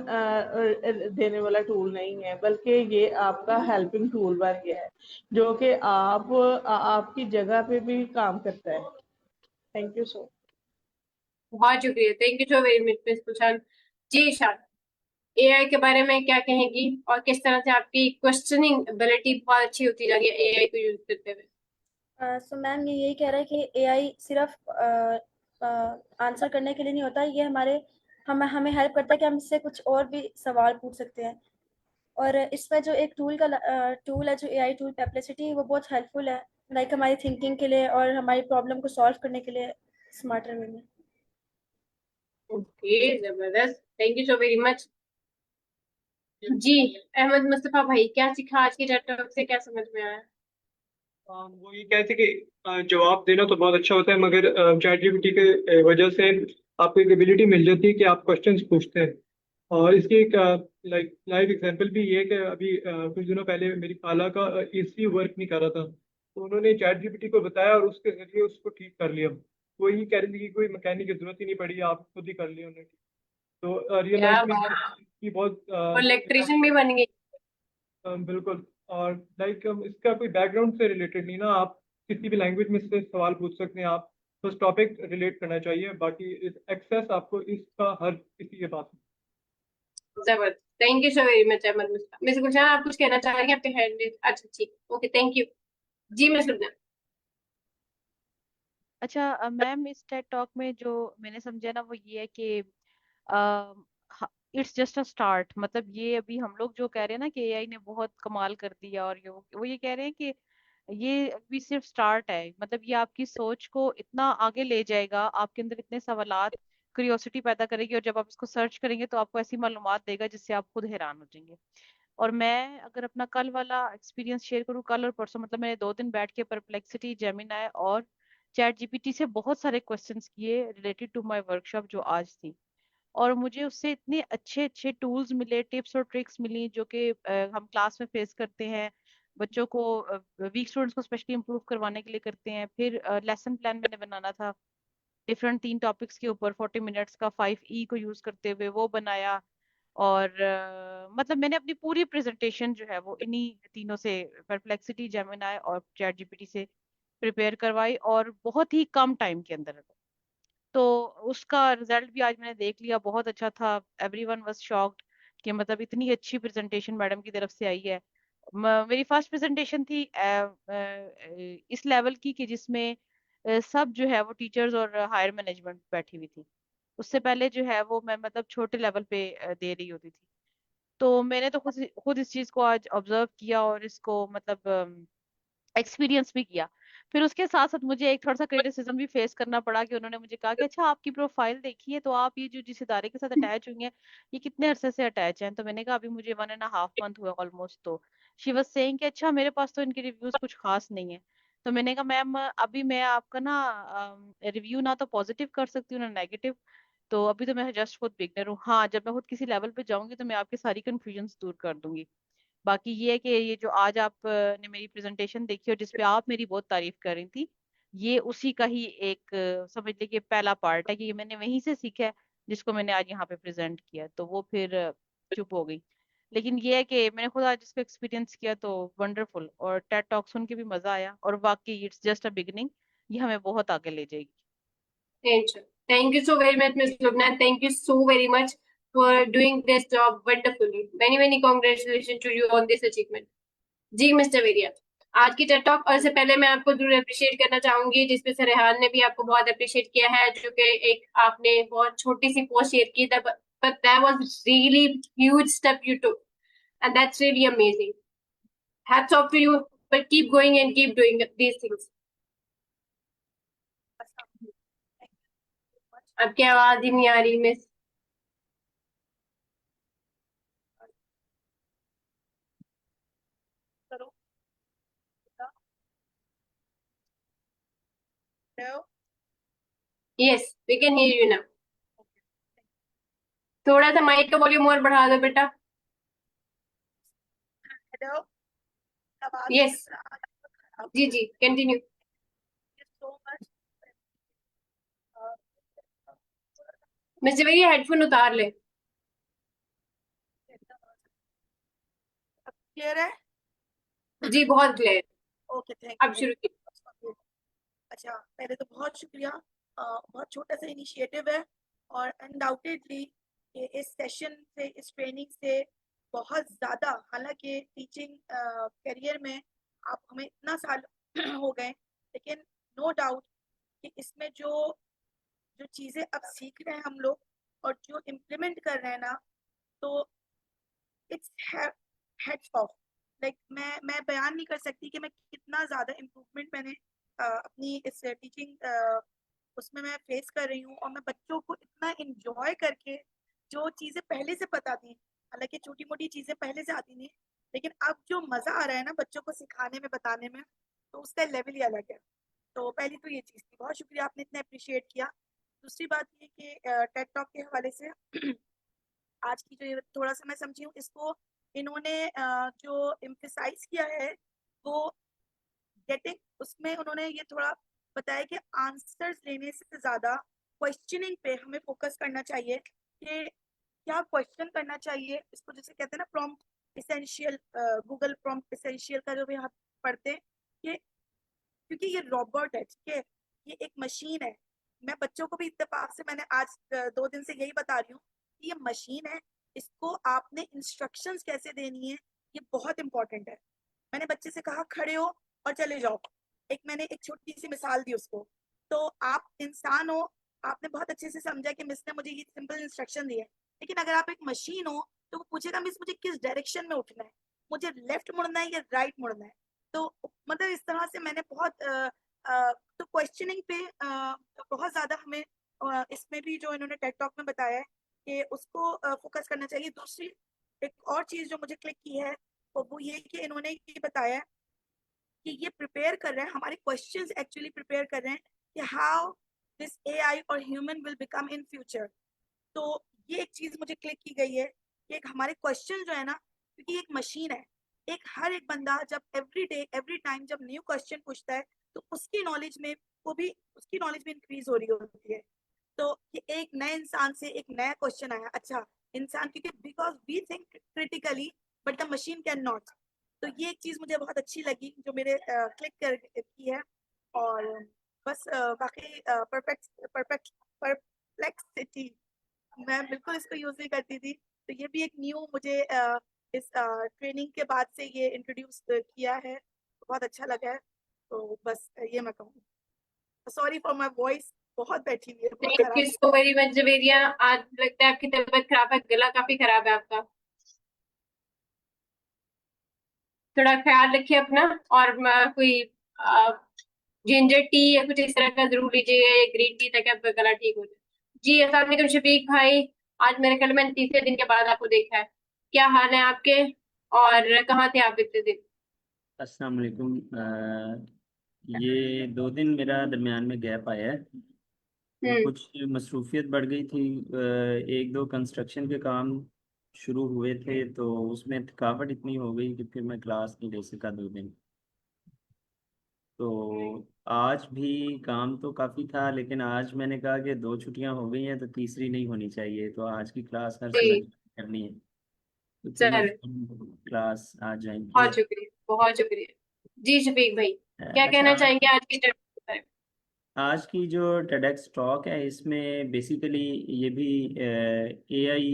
देने वाला टूल नहीं है, बल्कि ये आपका हेल्पिंग टूल बन गया है, जो कि आपकी जगह पे भी काम करता है। Thank you so. बहुत शुक्रिया, thank you so very much miss Kushan. जी शान, एआई के बारे में क्या कहेंगी, और किस तरह से आपकी क्वेश्चनिंग एबिलिटी बहुत अच्छी होती जा रही है एआई को यूज करते हुए? सो मैम ये यही कह रहा है कि एआई सिर्फ आंसर करने के लिए नहीं होता, ये हमें हमें हेल्प करता है कि हम इससे कुछ और भी सवाल पूछ सकते हैं। और इसमें जो एक टूल है, जो एआई टूल परप्लेक्सिटी, वो बहुत हेल्पफुल है, लाइक हमारी थिंकिंग के लिए और हमारी प्रॉब्लम को सॉल्व करने के लिए स्मार्टर वे में। ओके, जबरदस्त, thank you so very much. जी, अहमद मुस्तफा भाई, क्या सीखा आज की चैट टॉक से, क्या समझ में आया? वो ये कहते कि जवाब देना तो बहुत अच्छा होता है, मगर चैट जीपीटी के वजह से आपको एक एबिलिटी मिल जाती है कि आप क्वेश्चंस पूछते हैं। और इसकी एक लाइव एग्जांपल भी ये है कि अभी कुछ दिनों पहले मेरी खाला का एसी वर्क नहीं कर रहा था, तो उन्होंने चैट जीपीटी को बताया और उसके जरिए उसको ठीक कर लिया। वो ये कह रही थी कि कोई मैकेनिक की जरूरत ही नहीं पड़ी, आप खुद ही कर लिया उन्होंने। तो क्या रियलाइज बात, की बहुत वो इलेक्ट्रिशियन भी बन गई। बिल्कुल। और लाइक इसका कोई बैकग्राउंड से रिलेटेड नहीं ना, आप किसी भी लैंग्वेज में से सवाल पूछ सकते हैं, आप बस टॉपिक रिलेट करना चाहिए, बाकी एक्सेस आपको इसका हर किसी के पास है। जबरदस्त, thank you so very much Ahmed Muskan. Miss Gulshan आप कुछ कहना चाहेंगे आपके हैंड? अच्छा ठीक, ओके थैंक यू। जी मिस गुलशन। अच्छा मैम, इस टेड टॉक में जो मैंने समझा ना वो ये है कि इट्स जस्ट अ स्टार्ट। मतलब ये अभी हम लोग जो कह रहे हैं ना कि एआई ने बहुत कमाल कर दिया, और ये वो ये कह रहे हैं कि ये अभी सिर्फ स्टार्ट है। मतलब ये आपकी सोच को इतना आगे ले जाएगा, आपके अंदर इतने सवालात, क्यूरियोसिटी पैदा करेगी, और जब आप इसको सर्च करेंगे तो आपको ऐसी मालूमात देगा जिससे आप खुद हैरान हो जाएंगे। और मैं अगर अपना कल वाला एक्सपीरियंस शेयर करूँ, कल और परसों मतलब मैंने 2 दिन बैठ के परप्लेक्सिटी, जेमिनाई और चैट जीपीटी से बहुत सारे क्वेश्चंस किए रिलेटेड टू माय वर्कशॉप जो आज थी। और मुझे उससे इतने अच्छे अच्छे टूल्स मिले, टिप्स और ट्रिक्स मिली जो कि हम क्लास में फेस करते हैं, बच्चों को, वीक स्टूडेंट्स को स्पेशली इंप्रूव करवाने के लिए करते हैं। फिर लेसन प्लान मैंने बनाना था डिफरेंट 3 टॉपिक्स के ऊपर 40 मिनट्स का, 5E को यूज करते हुए वो बनाया। और मतलब मैंने अपनी पूरी प्रेजेंटेशन जो है वो इन्हीं तीनों से, परप्लेक्सिटी, जेमिनाई और चैट जीपीटी से प्रिपेयर करवाई, और बहुत ही कम टाइम के अंदर। तो उसका रिजल्ट भी आज मैंने देख लिया, बहुत अच्छा था। एवरीवन वाज शॉक्ड कि मतलब इतनी अच्छी प्रेजेंटेशन मैडम की तरफ से आई है। मेरी फर्स्ट प्रेजेंटेशन थी इस लेवल की कि जिसमें सब जो है वो टीचर्स और हायर मैनेजमेंट बैठी हुई थी। उससे पहले जो है वो मैं मतलब छोटे लेवल पे दे रही होती थी। तो मैंने तो खुद खुद इस चीज को आज ऑब्जर्व किया और इसको मतलब एक्सपीरियंस भी किया। फिर उसके साथ साथ मुझे एक थोड़ा सा क्रिटिसिज्म भी फेस करना पड़ा कि उन्होंने मुझे कहा कि अच्छा आपकी प्रोफाइल देखी है तो आप ये जो जिस इदारे के साथ अटैच हुई हैं ये कितने अरसे से अटैच हैं। तो मैंने कहा अभी मुझे 1.5 मंथ हुआ ऑलमोस्ट। तो शी वाज सेइंग कि अच्छा मेरे पास तो इनके रिव्यूज कुछ खास नहीं है। तो मैंने कहा मैम अभी मैं आपका ना रिव्यू ना तो पॉजिटिव कर सकती हूँ ना नेगेटिव। तो अभी तो मैं जस्ट खुद बिगनर हूँ। हाँ, जब मैं खुद किसी लेवल पे जाऊंगी तो मैं आपकी सारी कंफ्यूजन दूर कर दूंगी। बाकी ये है कि ये जो आज आप ने मेरी प्रेजेंटेशन देखी और जिसपे आप मेरी बहुत तारीफ कर रही थी, ये उसी का ही एक समझ लीजिए पहला पार्ट है कि ये मैंने वहीं से सीखा है जिसको मैंने आज यहाँ पे प्रेजेंट किया। तो वो फिर चुप हो गई। लेकिन ये है कि मैंने खुद आज इसको एक्सपीरियंस किया तो वंडरफुल, और टेड टॉक सुन के भी मजा आया, और वाकई इट्स जस्ट अ बिगिनिंग, ये हमें बहुत आगे ले जाएगी। Thank you so very much, Ms. Lubna. Thank you so very much for doing this job wonderfully. Many, many congratulations to you on this achievement. जी मिस्टर वेरिया, आज की टेड टॉक और से पहले मैं आपको जरूर अप्रिशिएट करना चाहूंगी, जिसपे सर रेहान ने भी आपको बहुत अप्रिशिएट किया है, जो कि एक आपने बहुत छोटी सी पोस्ट शेयर की था, but that was really huge step you took, and that's really amazing. Hats off to you, but keep going and keep doing these things. आपकी आवाज ही नहीं आ रही miss. Yes, we can hear you now. थोड़ा सा mic का volume और बढ़ा दो बेटा। यस, जी जी कंटिन्यू। मिस्टर भैया हेडफोन उतार ले। क्लियर है? जी बहुत क्लियर। ओके थैंक अब शुरू कीजिए। अच्छा, पहले तो बहुत शुक्रिया। बहुत छोटा सा इनिशिएटिव है और अनडाउटेडली इस सेशन से, इस ट्रेनिंग से बहुत ज़्यादा, हालांकि टीचिंग करियर में आप हमें इतना साल हो गए, लेकिन नो डाउट कि इसमें जो जो चीज़ें अब सीख रहे हैं हम लोग और जो इम्प्लीमेंट कर रहे हैं ना, तो इट्स हेड्स ऑफ। लाइक मैं बयान नहीं कर सकती कि मैं कितना ज़्यादा इम्प्रूवमेंट मैंने अपनी इस टीचिंग उसमें मैं फेस कर रही हूँ। और मैं बच्चों को इतना इंजॉय करके जो चीज़ें पहले से पता थी, हालांकि छोटी मोटी चीज़ें पहले से आती नहीं, लेकिन अब जो मज़ा आ रहा है ना बच्चों को सिखाने में, बताने में, तो उसका लेवल ही अलग है। तो पहली तो ये चीज़ थी, बहुत शुक्रिया आपने इतना अप्रिशिएट किया। दूसरी बात ये कि टेड टॉक के हवाले से आज की जो थोड़ा सा मैं समझी हूँ, इसको इन्होंने जो एम्फसाइज किया है वो गेटिंग, उसमें उन्होंने ये थोड़ा बताया कि आंसर्स लेने से ज्यादा क्वेश्चनिंग पे हमें फोकस करना चाहिए कि क्या क्वेश्चन करना चाहिए। इसको जैसे कहते हैं ना prompt essential, Google prompt essential का जो भी हम पढ़ते हैं कि क्योंकि ये रोबोट है, ठीक है, ये एक मशीन है। मैं बच्चों को भी इत्तेफाक से मैंने आज 2 दिन से यही बता रही हूँ कि ये मशीन है, इसको आपने इंस्ट्रक्शंस कैसे देनी है ये बहुत इंपॉर्टेंट है। मैंने बच्चे से कहा खड़े हो और चले जाओ, मैंने एक छोटी सी मिसाल दी उसको। तो आप इंसान हो, आपने बहुत अच्छे से समझा कि मिस ने मुझे ये सिंपल इंस्ट्रक्शन दी है, लेकिन अगर आप एक मशीन हो तो वो पूछेगा मिस मुझे किस डायरेक्शन में उठना है, मुझे लेफ्ट मुड़ना है या राइट मुड़ना है। तो मतलब इस तरह से मैंने बहुत तो क्वेश्चनिंग पे बहुत ज्यादा हमें इसमें भी जो इन्होंने टेड टॉक में बताया है कि उसको फोकस करना चाहिए। दूसरी एक और चीज जो मुझे क्लिक की है वो ये कि इन्होंने ये बताया कि ये प्रिपेयर कर रहे हैं, हमारे क्वेश्चंस एक्चुअली प्रिपेयर कर रहे हैं कि हाउ दिस एआई और human will become in future. तो ये एक चीज मुझे क्लिक की गई है कि एक हमारे क्वेश्चन जो है ना, क्योंकि एक मशीन है, एक हर एक बंदा जब एवरी डे एवरी टाइम जब न्यू क्वेश्चन पूछता है तो उसकी नॉलेज में इंक्रीज हो रही होती है। तो ये एक नए इंसान से एक नया क्वेश्चन आया, अच्छा इंसान, क्योंकि because we think critically but the machine cannot. तो ये एक चीज मुझे बहुत अच्छी लगी जो मेरे क्लिक कर की है। और बस बाकी परप्लेक्सिटी मैं बिल्कुल इसको यूज नहीं करती थी, तो ये भी एक न्यू मुझे इस ट्रेनिंग के बाद से ये इंट्रोड्यूस किया है, तो बहुत अच्छा लगा है। तो बस ये मैं कहूँ। सॉरी फॉर माय वॉइस, बहुत बैठी हुई है, बहुत थैंक खराब you so very much Javeria. आज लगता है आपकी तबीयत खराब है, गला काफी खराब है आपका, थोड़ा ख्याल रखिए अपना। और कोई जिंजर टी या कुछ इस तरह का जरूर लीजिएगा, या ग्रीन टी, ताकि आपका गला ठीक हो जाए। जी अस्सलाम वालेकुम शफीक भाई, आज मेरे ख्याल में तीसरे दिन के बाद आपको देखा है, क्या हाल है आपके और कहाँ थे आप इतने दिन? अस्सलाम वालेकुम। ये 2 दिन मेरा दरमियान में गैप आया है, तो कुछ मसरूफियत बढ़ गई थी। 1-2 कंस्ट्रक्शन के काम शुरू हुए थे, तो उसमें थकावट इतनी हो गई कि फिर मैं क्लास नहीं ले सका 2 दिन। तो आज भी काम तो काफ़ी था, लेकिन आज मैंने कहा कि 2 छुट्टियां हो गई हैं तो तीसरी नहीं होनी चाहिए, तो आज की क्लास हर समय करनी है। तो चलिए क्लास आज ज्वाइन किया। बहुत शुक्रिया, बहुत शुक्रिया। जी शफीक भाई, क्या कहना चाहेंगे आज की टॉपिक के बारे में? आज की जो टेडेक्स टॉक है इसमें बेसिकली ये भी एआई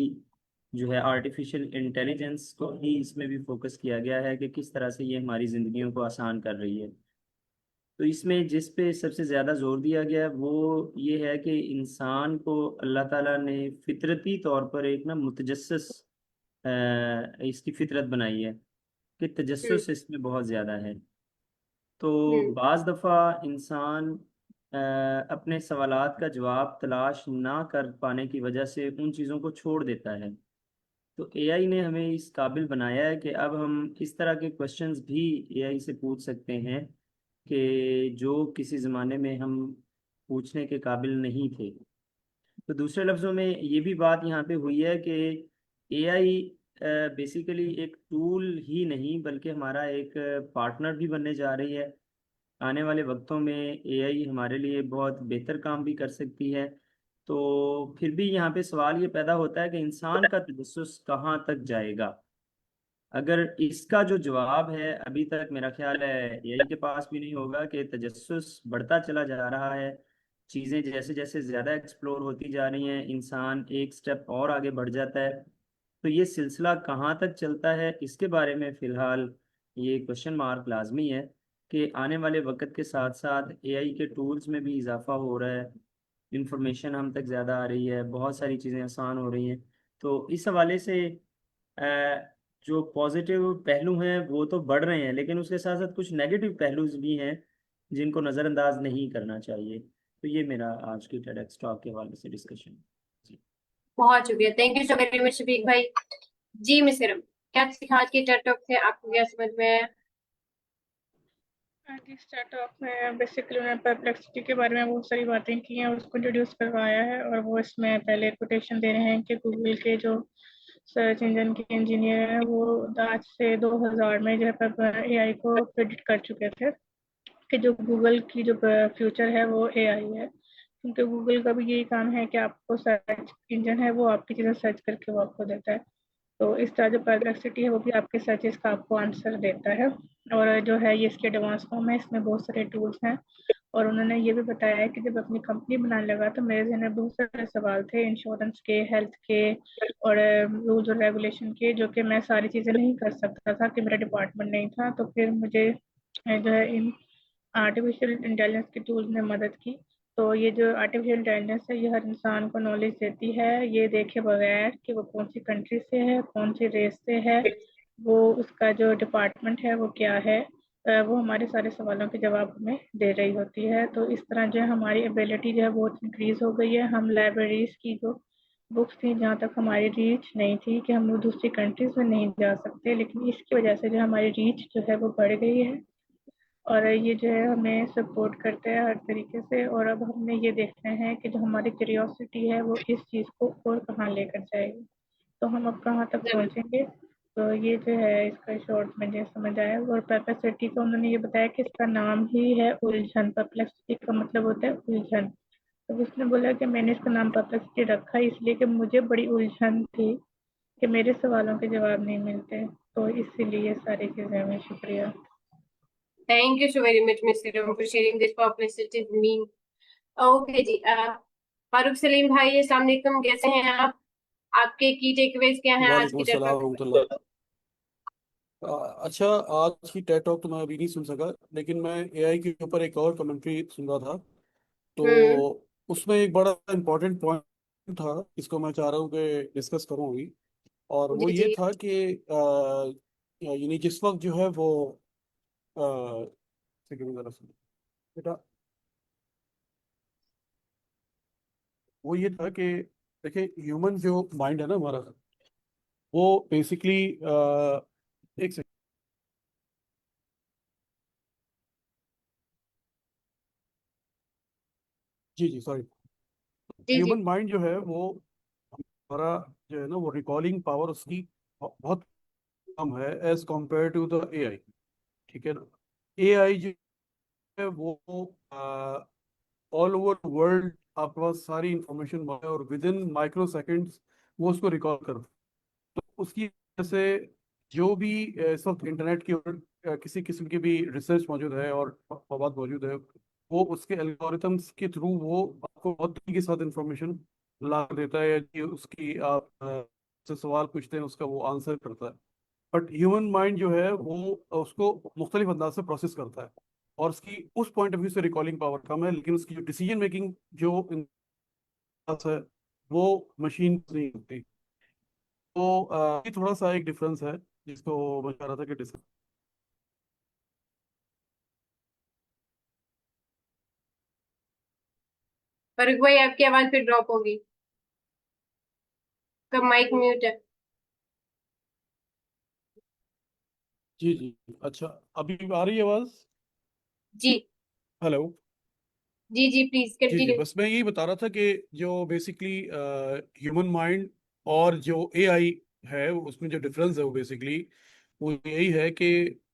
जो है आर्टिफिशियल इंटेलिजेंस को ही इसमें भी फोकस किया गया है कि किस तरह से ये हमारी ज़िंदगियों को आसान कर रही है। तो इसमें जिस पे सबसे ज़्यादा जोर दिया गया है वो ये है कि इंसान को अल्लाह ताला ने फितरती तौर पर एक ना मुतजस्सिस इसकी फितरत बनाई है कि तजस्सुस इसमें बहुत ज़्यादा है। तो बाज़ दफ़ा इंसान अपने सवालात का जवाब तलाश ना कर पाने की वजह से उन चीज़ों को छोड़ देता है। तो एआई ने हमें इस काबिल बनाया है कि अब हम इस तरह के क्वेश्चंस भी एआई से पूछ सकते हैं कि जो किसी ज़माने में हम पूछने के काबिल नहीं थे। तो दूसरे लफ्ज़ों में ये भी बात यहाँ पे हुई है कि एआई बेसिकली एक टूल ही नहीं बल्कि हमारा एक पार्टनर भी बनने जा रही है। आने वाले वक्तों में एआई हमारे लिए बहुत बेहतर काम भी कर सकती है। तो फिर भी यहाँ पे सवाल ये पैदा होता है कि इंसान का तजस्सुस कहाँ तक जाएगा। अगर इसका जो जवाब है अभी तक मेरा ख्याल है एआई के पास भी नहीं होगा कि तजस्सुस बढ़ता चला जा रहा है, चीज़ें जैसे जैसे ज़्यादा एक्सप्लोर होती जा रही हैं, इंसान एक स्टेप और आगे बढ़ जाता है। तो ये सिलसिला कहाँ तक चलता है इसके बारे में फ़िलहाल ये क्वेश्चन मार्क लाजमी है कि आने वाले वक्त के साथ साथ एआई के टूल्स में भी इजाफा हो रहा है, इंफॉर्मेशन हम तक ज़्यादा आ रही है, बहुत सारी चीज़ें आसान हो रही हैं। तो इस हवाले से जो पॉजिटिव पहलू हैं वो तो बढ़ रहे हैं, लेकिन उसके साथ साथ कुछ नेगेटिव पहलूज भी हैं जिनको नज़रअंदाज नहीं करना चाहिए। तो ये मेरा आज की टेडेक्स टॉक के हवाले से डिस्कशन। बहुत शुक्रिया, thank you so very much Shafiq bhai. जी मिसरम, क्या सीखा आज की टेड टॉक से, आपको क्या समझ में आया? इस टॉक में बेसिकली उन्होंने परप्लेक्सिटी के बारे में बहुत सारी बातें की हैं, उसको इंट्रोड्यूस करवाया है। और वो इसमें पहले कोटेशन दे रहे हैं कि गूगल के जो सर्च इंजन के इंजीनियर हैं वो आज से 2000 में जो है एआई को प्रेडिक्ट कर चुके थे। कि जो गूगल की जो फ्यूचर है वो एआई है, क्योंकि गूगल का भी यही काम है कि आपको सर्च इंजन है वो आपकी चीज़ें सर्च करके वो आपको देता है। तो इस तरह जो परप्लेक्सिटी है वो भी आपके सर्चेस का आपको आंसर देता है। और जो है ये इसके एडवांस फॉर्म है, इसमें बहुत सारे टूल्स हैं। और उन्होंने ये भी बताया है कि जब अपनी कंपनी बनाने लगा तो मेरे जहन में बहुत सारे सवाल थे इंश्योरेंस के, हेल्थ के और रूल्स और रेगुलेशन के, जो कि मैं सारी चीज़ें नहीं कर सकता था कि मेरा डिपार्टमेंट नहीं था। तो फिर मुझे जो है इन आर्टिफिशियल इंटेलिजेंस के टूल्स ने मदद की। तो ये जो आर्टिफिशियल इंटेलिजेंस है ये हर इंसान को नॉलेज देती है ये देखे बगैर कि वो कौन सी कंट्री से है, कौन सी रेस से है, वो उसका जो डिपार्टमेंट है वो क्या है। वो हमारे सारे सवालों के जवाब हमें दे रही होती है। तो इस तरह जो है हमारी एबिलिटी जो है बहुत इंक्रीज हो गई है। हम लाइब्रेरीज की जो बुक्स थी जहाँ तक हमारी रीच नहीं थी कि हम वो दूसरी कंट्रीज में नहीं जा सकते, लेकिन इसकी वजह से जो हमारी रीच जो है वो बढ़ गई है और ये जो है हमें सपोर्ट करता है हर तरीके से। और अब हमने ये देखना है कि जो हमारी क्यूरियोसिटी है वो इस चीज़ को और कहाँ लेकर जाएगी, तो हम अब कहाँ तक पहुँचेंगे। तो ये जो है इसका शॉर्ट में जो समझ आया। और परप्लेक्सिटी का उन्होंने ये बताया कि इसका नाम ही है उलझन। परप्लेक्सिटी का मतलब होता है उलझन। तो उसने बोला कि मैंने इसका नाम परप्लेक्सिटी रखा इसलिए कि मुझे बड़ी उलझन थी कि मेरे सवालों के जवाब नहीं मिलते, तो इसीलिए ये सारी चीज़ें हमें। शुक्रिया। Thank you so very much, Mr. Ram, for sharing this publicity with me. Okay जी, फारूक सलीम भाई, अस्सलाम वालेकुम, कैसे हैं आप? आपके की टेकअवेज क्या हैं आज वालेकुम की टेक अस्सलाम टॉक? रहमतुल्लाह। अच्छा, आज की टेड टॉक तो मैं अभी नहीं सुन सका, लेकिन मैं एआई के ऊपर एक और कमेंट्री सुन रहा था। तो हम्म। उसमें एक बड़ा इंपॉर्टेंट पॉइंट था, इसको मैं चाह रहा हूँ कि डिस्कस करूँ अभी। और वो जी ये जी था कि यानी जिस वक्त जो है वो सेकंड जरा सुनो बेटा, वो ये था कि देखिए, ह्यूमन जो माइंड है ना हमारा, वो बेसिकली एक सेकंड, जी जी सॉरी, जी जी। ह्यूमन माइंड जो है वो हमारा जो है ना, वो रिकॉलिंग पावर उसकी बहुत कम है as compare to the AI. ठीक है ना। एआई जो है वो ऑल ओवर वर्ल्ड आपके पास सारी इंफॉर्मेशन है और विद इन माइक्रो सेकेंड्स वो उसको रिकॉल कर, तो उसकी वजह से जो भी इस वक्त इंटरनेट की किसी किस्म की भी रिसर्च मौजूद है और मवाद मौजूद है, वो उसके एल्गोरिथम्स के थ्रू वो आपको बहुत तेजी के साथ इंफॉर्मेशन ला देता है, कि उसकी आप से सवाल पूछते हैं उसका वो आंसर करता है। बट ह्यूमन माइंड जो है वो उसको मुख्तलिफ अंदाज से प्रोसेस करता है, और उसकी उस पॉइंट ऑफ व्यू से रिकॉलिंग पावर कम है, लेकिन उसकी जो डिसीजन मेकिंग जो है वो मशीन नहीं होती। तो ये थोड़ा सा एक डिफरेंस है जिसको मैं चाह रहा था कि डिस्कस। फारूक भाई, आपकी आवाज फिर ड्रॉप होगी, कब माइक म्यूट है। जी जी। अच्छा, अभी आ रही है आवाज? जी हेलो। जी जी, प्लीज जी जी, कंटिन्यू। बस मैं यही बता रहा था कि जो बेसिकली ह्यूमन माइंड और जो एआई है उसमें जो डिफरेंस है वो बेसिकली वो यही है कि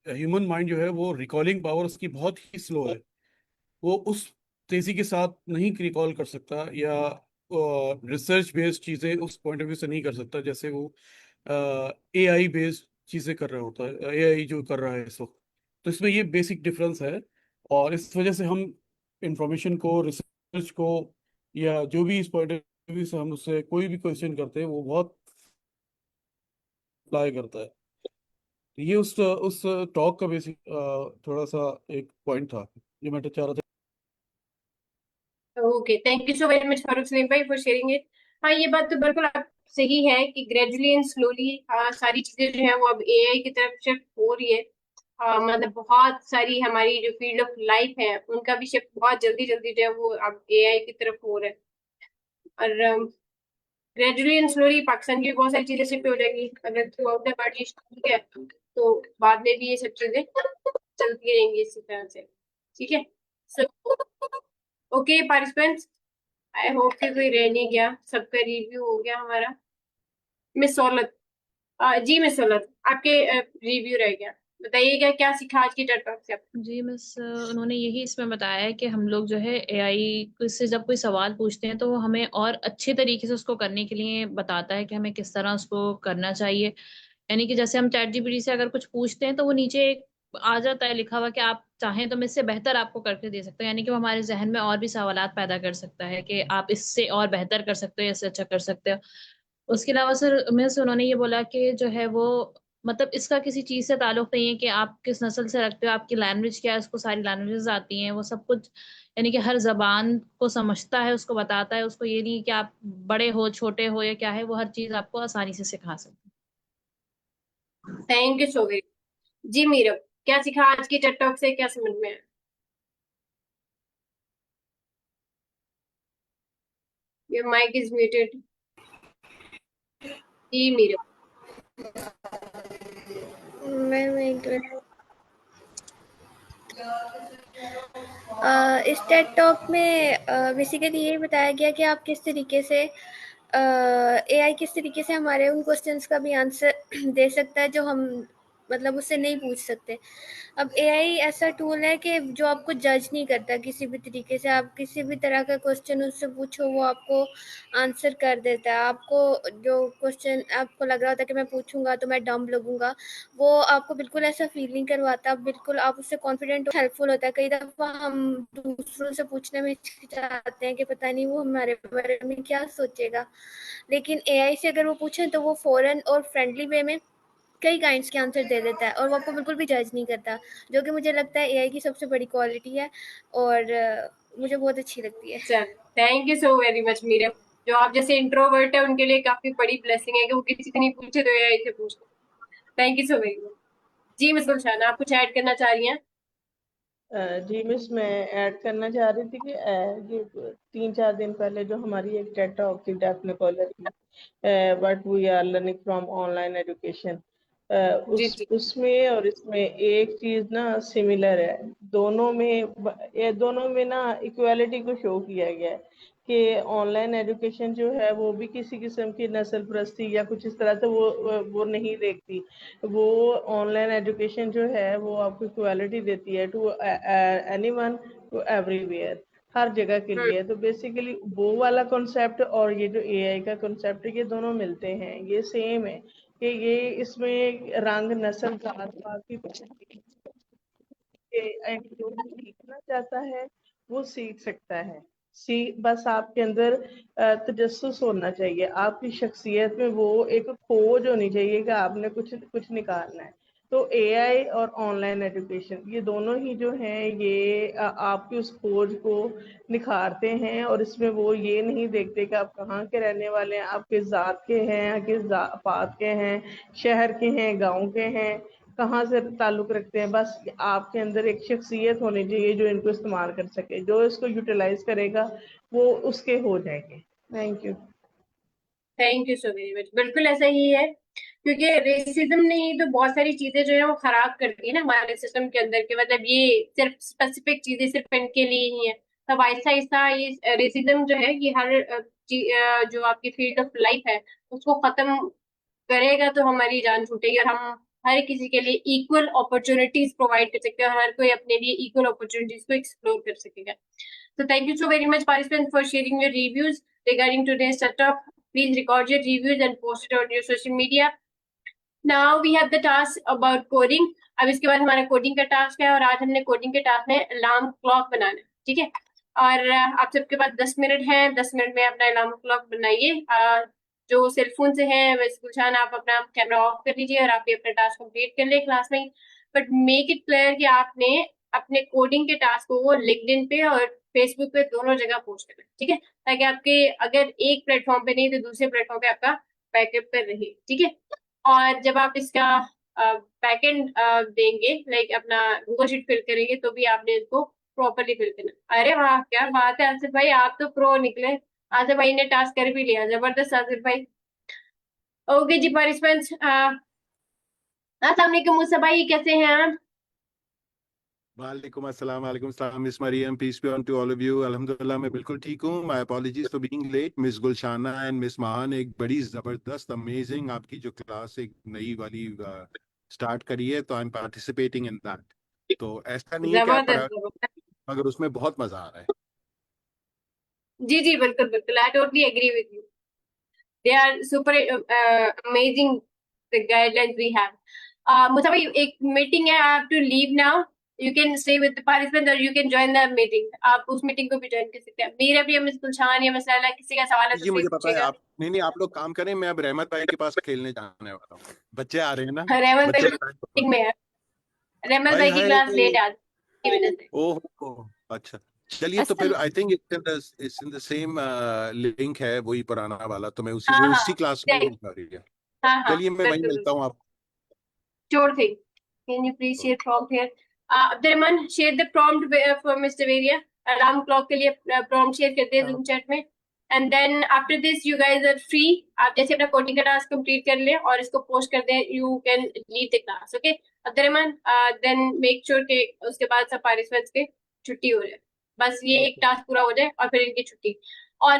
ह्यूमन माइंड जो है वो रिकॉलिंग पावर उसकी बहुत ही स्लो है। वो उस तेजी के साथ नहीं रिकॉल कर सकता, या रिसर्च बेस्ड चीज़ें उस पॉइंट ऑफ व्यू से नहीं कर सकता जैसे वो एआई बेस्ड चीज़ें कर रहा होता है, एआई जो कर रहा है इस वक्त। तो इसमें ये बेसिक डिफरेंस है, और इस वजह से हम इंफॉर्मेशन को, रिसर्च को, या जो भी इस पॉइंट ऑफ व्यू से हम उससे कोई भी क्वेश्चन करते हैं वो बहुत अप्लाई करता है। तो ये उस टॉक का बेसिक थोड़ा सा एक पॉइंट था जो मैं चाह रहा था। Okay, thank you so very much Farooq Salim भाई फॉर शेयरिंग इट। हाँ, ये बात तो बिल्कुल आप सही है कि ग्रेजुअली एंड स्लोली सारी चीजें जो है वो अब एआई की तरफ शिफ्ट हो रही है। मतलब बहुत सारी हमारी जो फील्ड ऑफ लाइफ है उनका भी शिफ्ट बहुत जल्दी जल्दी जो है वो अब एआई की तरफ हो रहा है। और ग्रेजुअली एंड स्लोली पाकिस्तान की भी बहुत सारी चीजें शिफ्ट हो जाएंगी अगर थ्रू आउट द वर्ल्ड ये ठीक है, तो बाद में भी ये सब चीजें चलती रहेंगी इसी तरह से। ठीक है, ओके पार्टिसिपेंट्स, आई होप कि कोई रह नहीं गया, सबका रिव्यू हो गया हमारा। मिस सोलत, जी मिस सोलत, आपके रिव्यू रह गया। बताइएगा क्या सीखा आज की टेड टॉक से आप? जी मिस, उन्होंने यही इसमें बताया है कि हम लोग जो है एआई से जब कोई सवाल पूछते हैं तो वो हमें और अच्छे तरीके से उसको करने के लिए बताता है कि हमें किस तरह उसको करना चाहिए। यानी कि जैसे हम चैट जीपीटी से अगर कुछ पूछते हैं तो वो नीचे एक आ जाता है लिखा हुआ कि आप चाहें तो मैं इससे बेहतर आपको करके दे सकता हूँ। यानी कि वो हमारे जहन में और भी सवालात पैदा कर सकता है कि आप इससे और बेहतर कर सकते हो, इससे अच्छा कर सकते हो। उसके अलावा सर मिस, उन्होंने ये बोला कि जो है वो मतलब इसका किसी चीज से ताल्लुक नहीं है कि आप किस नस्ल से रखते हो, आपकी लैंग्वेज क्या है, उसको सारी लैंग्वेजेस आती हैं, वो सब कुछ यानी कि हर जबान को समझता है, उसको बताता है। उसको ये नहीं कि आप बड़े हो छोटे हो या क्या है, वो हर चीज आपको आसानी से सिखा सकता है। Thank you so very. जी मीरब, क्या सीखा आज की टेड टॉक से, क्या समझ में आया? Your mic is muted. जी मीरब। मैम एक मिनट। इस टेड टॉक में बेसिकली ये बताया गया कि आप किस तरीके से एआई किस तरीके से हमारे उन क्वेश्चंस का भी आंसर दे सकता है जो हम मतलब उससे नहीं पूछ सकते। अब एआई ऐसा टूल है कि जो आपको जज नहीं करता किसी भी तरीके से। आप किसी भी तरह का क्वेश्चन उससे पूछो वो आपको आंसर कर देता है। आपको जो क्वेश्चन आपको लग रहा होता है कि मैं पूछूंगा तो मैं डम्ब लगूंगा, वो आपको बिल्कुल ऐसा फील नहीं करवाता। बिल्कुल आप उससे कॉन्फिडेंट हेल्पफुल होता है। कई दफ़ा हम दूसरों से पूछने में हिचकिचाते हैं कि पता नहीं वो हमारे बारे में क्या सोचेगा, लेकिन एआई से अगर वो पूछें तो वो फ़ौरन और फ्रेंडली वे में कई काइंड्स के आंसर दे देता है और वो आपको बिल्कुल भी जज नहीं करता, जो कि मुझे लगता है एआई की सबसे बड़ी क्वालिटी है और मुझे बहुत अच्छी लगती है। चल, thank you so very much Meerab. जो आप जैसे इंट्रोवर्ट है उनके लिए काफी बड़ी ब्लेसिंग है कि वो किसी से नहीं पूछे तो एआई से पूछ लो। Thank you so very much. जी मिस गुलशान, आप कुछ ऐड करना चाह रही हैं? जी मिस, मैं ऐड करना चाह रही थी कि ये 3-4 दिन पहले जो हमारी एक टेड टॉक थी डेफिनेटली की, but we are learning from online education, उसमें और इसमें एक चीज ना सिमिलर है। दोनों में ना इक्वालिटी को शो किया गया है कि ऑनलाइन एजुकेशन जो है वो भी किसी किस्म की नस्ल परस्ती या कुछ इस तरह से वो नहीं देखती। वो ऑनलाइन एजुकेशन जो है वो आपको इक्वालिटी देती है टू एनीवन, टू एवरीवेयर, हर जगह के लिए। तो बेसिकली वो वाला कॉन्सेप्ट और ये जो एआई का कॉन्सेप्ट है ये दोनों मिलते हैं, ये सेम है कि ये इसमें रंग नस्ल जात पात की जो सीखना चाहता है वो सीख सकता है। बस आपके अंदर तजस्सुस होना चाहिए, आपकी शख्सियत में वो एक खोज होनी चाहिए कि आपने कुछ कुछ निकालना है। तो एआई और ऑनलाइन एजुकेशन ये दोनों ही जो हैं ये आपकी उस खोज को निखारते हैं और इसमें वो ये नहीं देखते कि आप कहाँ के रहने वाले हैं, आप किस जात के हैं, किस पात के हैं, शहर के हैं, गांव के हैं, कहाँ से ताल्लुक रखते हैं। बस आपके अंदर एक शख्सियत होनी चाहिए जो इनको इस्तेमाल कर सके। जो इसको यूटिलाइज करेगा वो उसके हो जाएंगे। Thank you. Thank you so very much. बिल्कुल ऐसा ही है, क्योंकि रेसिज्म ने ही तो बहुत सारी चीजें जो है वो खराब कर दी है ना हमारे सिस्टम के अंदर के। मतलब ये सिर्फ स्पेसिफिक चीजें सिर्फ इनके लिए ही है। तब आहिस्ता आहिस्ता ये रेसिज्म जो है ये हर जो आपकी फील्ड ऑफ लाइफ है उसको खत्म करेगा तो हमारी जान छूटेगी और हम हर किसी के लिए इक्वल अपॉर्चुनिटीज प्रोवाइड कर सकते हैं और हर कोई अपने लिए इक्वल अपॉर्चुनिटीज को एक्सप्लोर कर सकेगा। So thank you so very much, participants, for sharing your reviews regarding today's setup. Please record your reviews and post it on your social media. Now we have the task about coding. अब इसके बाद हमारा coding का task है और आज हमने coding के टास्क में अलार्म क्लॉक बनाना है, ठीक है। और आप सबके पास 10 मिनट है, 10 मिनट में अपना अलार्म क्लॉक बनाइए। जो सेलफोन से है वैसे गुलशान आप अपना कैमरा ऑफ कर लीजिए और आप ये अपना टास्क कंप्लीट कर ले क्लास में। बट मेक इट क्लियर कि आपने अपने कोडिंग के टास्क को लिंक्डइन पे और फेसबुक पे दोनों जगह पोस्ट करना है, ठीक है, ताकि आपके अगर एक प्लेटफॉर्म पे नहीं तो दूसरे प्लेटफॉर्म पे आपका बैकअप पर रहे, ठीक है। और जब आप इसका बैकएंड देंगे, लाइक अपना गूगल शीट फिल करेंगे, तो भी आपने इसको प्रॉपरली फिल करना। अरे वाह, क्या बात है आसिफ भाई, आप तो प्रो निकले। आसिफ भाई ने टास्क कर भी लिया, जबरदस्त आसिफ भाई। ओके जी पार्टिसिपेंट्स, अस्सलाम वालेकुम मूसा भाई, कैसे हैं आप? वालेकुम अस्सलाम, वालेकुम सलाम miss Mariyam, peace be on to all of you. अल्हम्दुलिल्लाह मैं बिल्कुल ठीक हूँ। My apologies for being late. Miss Gulshana and miss Mahan, एक बड़ी जबरदस्त अमेजिंग आपकी जो क्लास एक नई वाली स्टार्ट करी है, तो I am participating in that. तो ऐसा नहीं है कि आप जबरदस्त जबरदस्त। मगर उसमें बहुत मजा आ रहा है। जी जी बिल्कुल बिल्कुल, I totally agree with you. They are super amazing the guidelines we have. मुझे भाई एक मीटिंग है, I have to leave now. You can stay with the participant और you can join the meeting. आप उस मीटिंग को भी join कर सकते हैं। मेरा भी मिस गुलशान या मसला, किसी का सवाल है तो जी प्लीज मुझे पता है पूछेगा। आप, नहीं आप लोग काम करें, मैं अब रहमत भाई के पास खेलने जाने वाला हूँ। बच्चे आ रहे हैं ना, रहमत बच्चे भाई मीटिंग में है। रहमत हाय भाई की हाय। क्लास लेट आज की वजह से। ओह अच्छा, चलिए तो फिर I think it's in the same link है, वही पुराना वाला, तो मैं उसी हाँ वो हाँ उसी क्लास में हूँ अभी। हाँ हाँ चलिए मैं वहीं बिल्कुल मिलता बिल्कुल। हूँ आप। Sure thing. Can you please share prompt here? Abdurrahman, share the prompt for Mr. Varia. Alarm clock के लिए prompt share करते हैं Zoom chat में. And then after this, you guys are free. आप जैसे अपना coding का task complete कर लें और इसको post कर दें, you can leave the class. Okay? Abdurrahman, then make sure कि उसके बाद सब participants के छुट्टी हो जाए. बस ये एक task पूरा हो जाए और फिर इनकी छुट्टी. और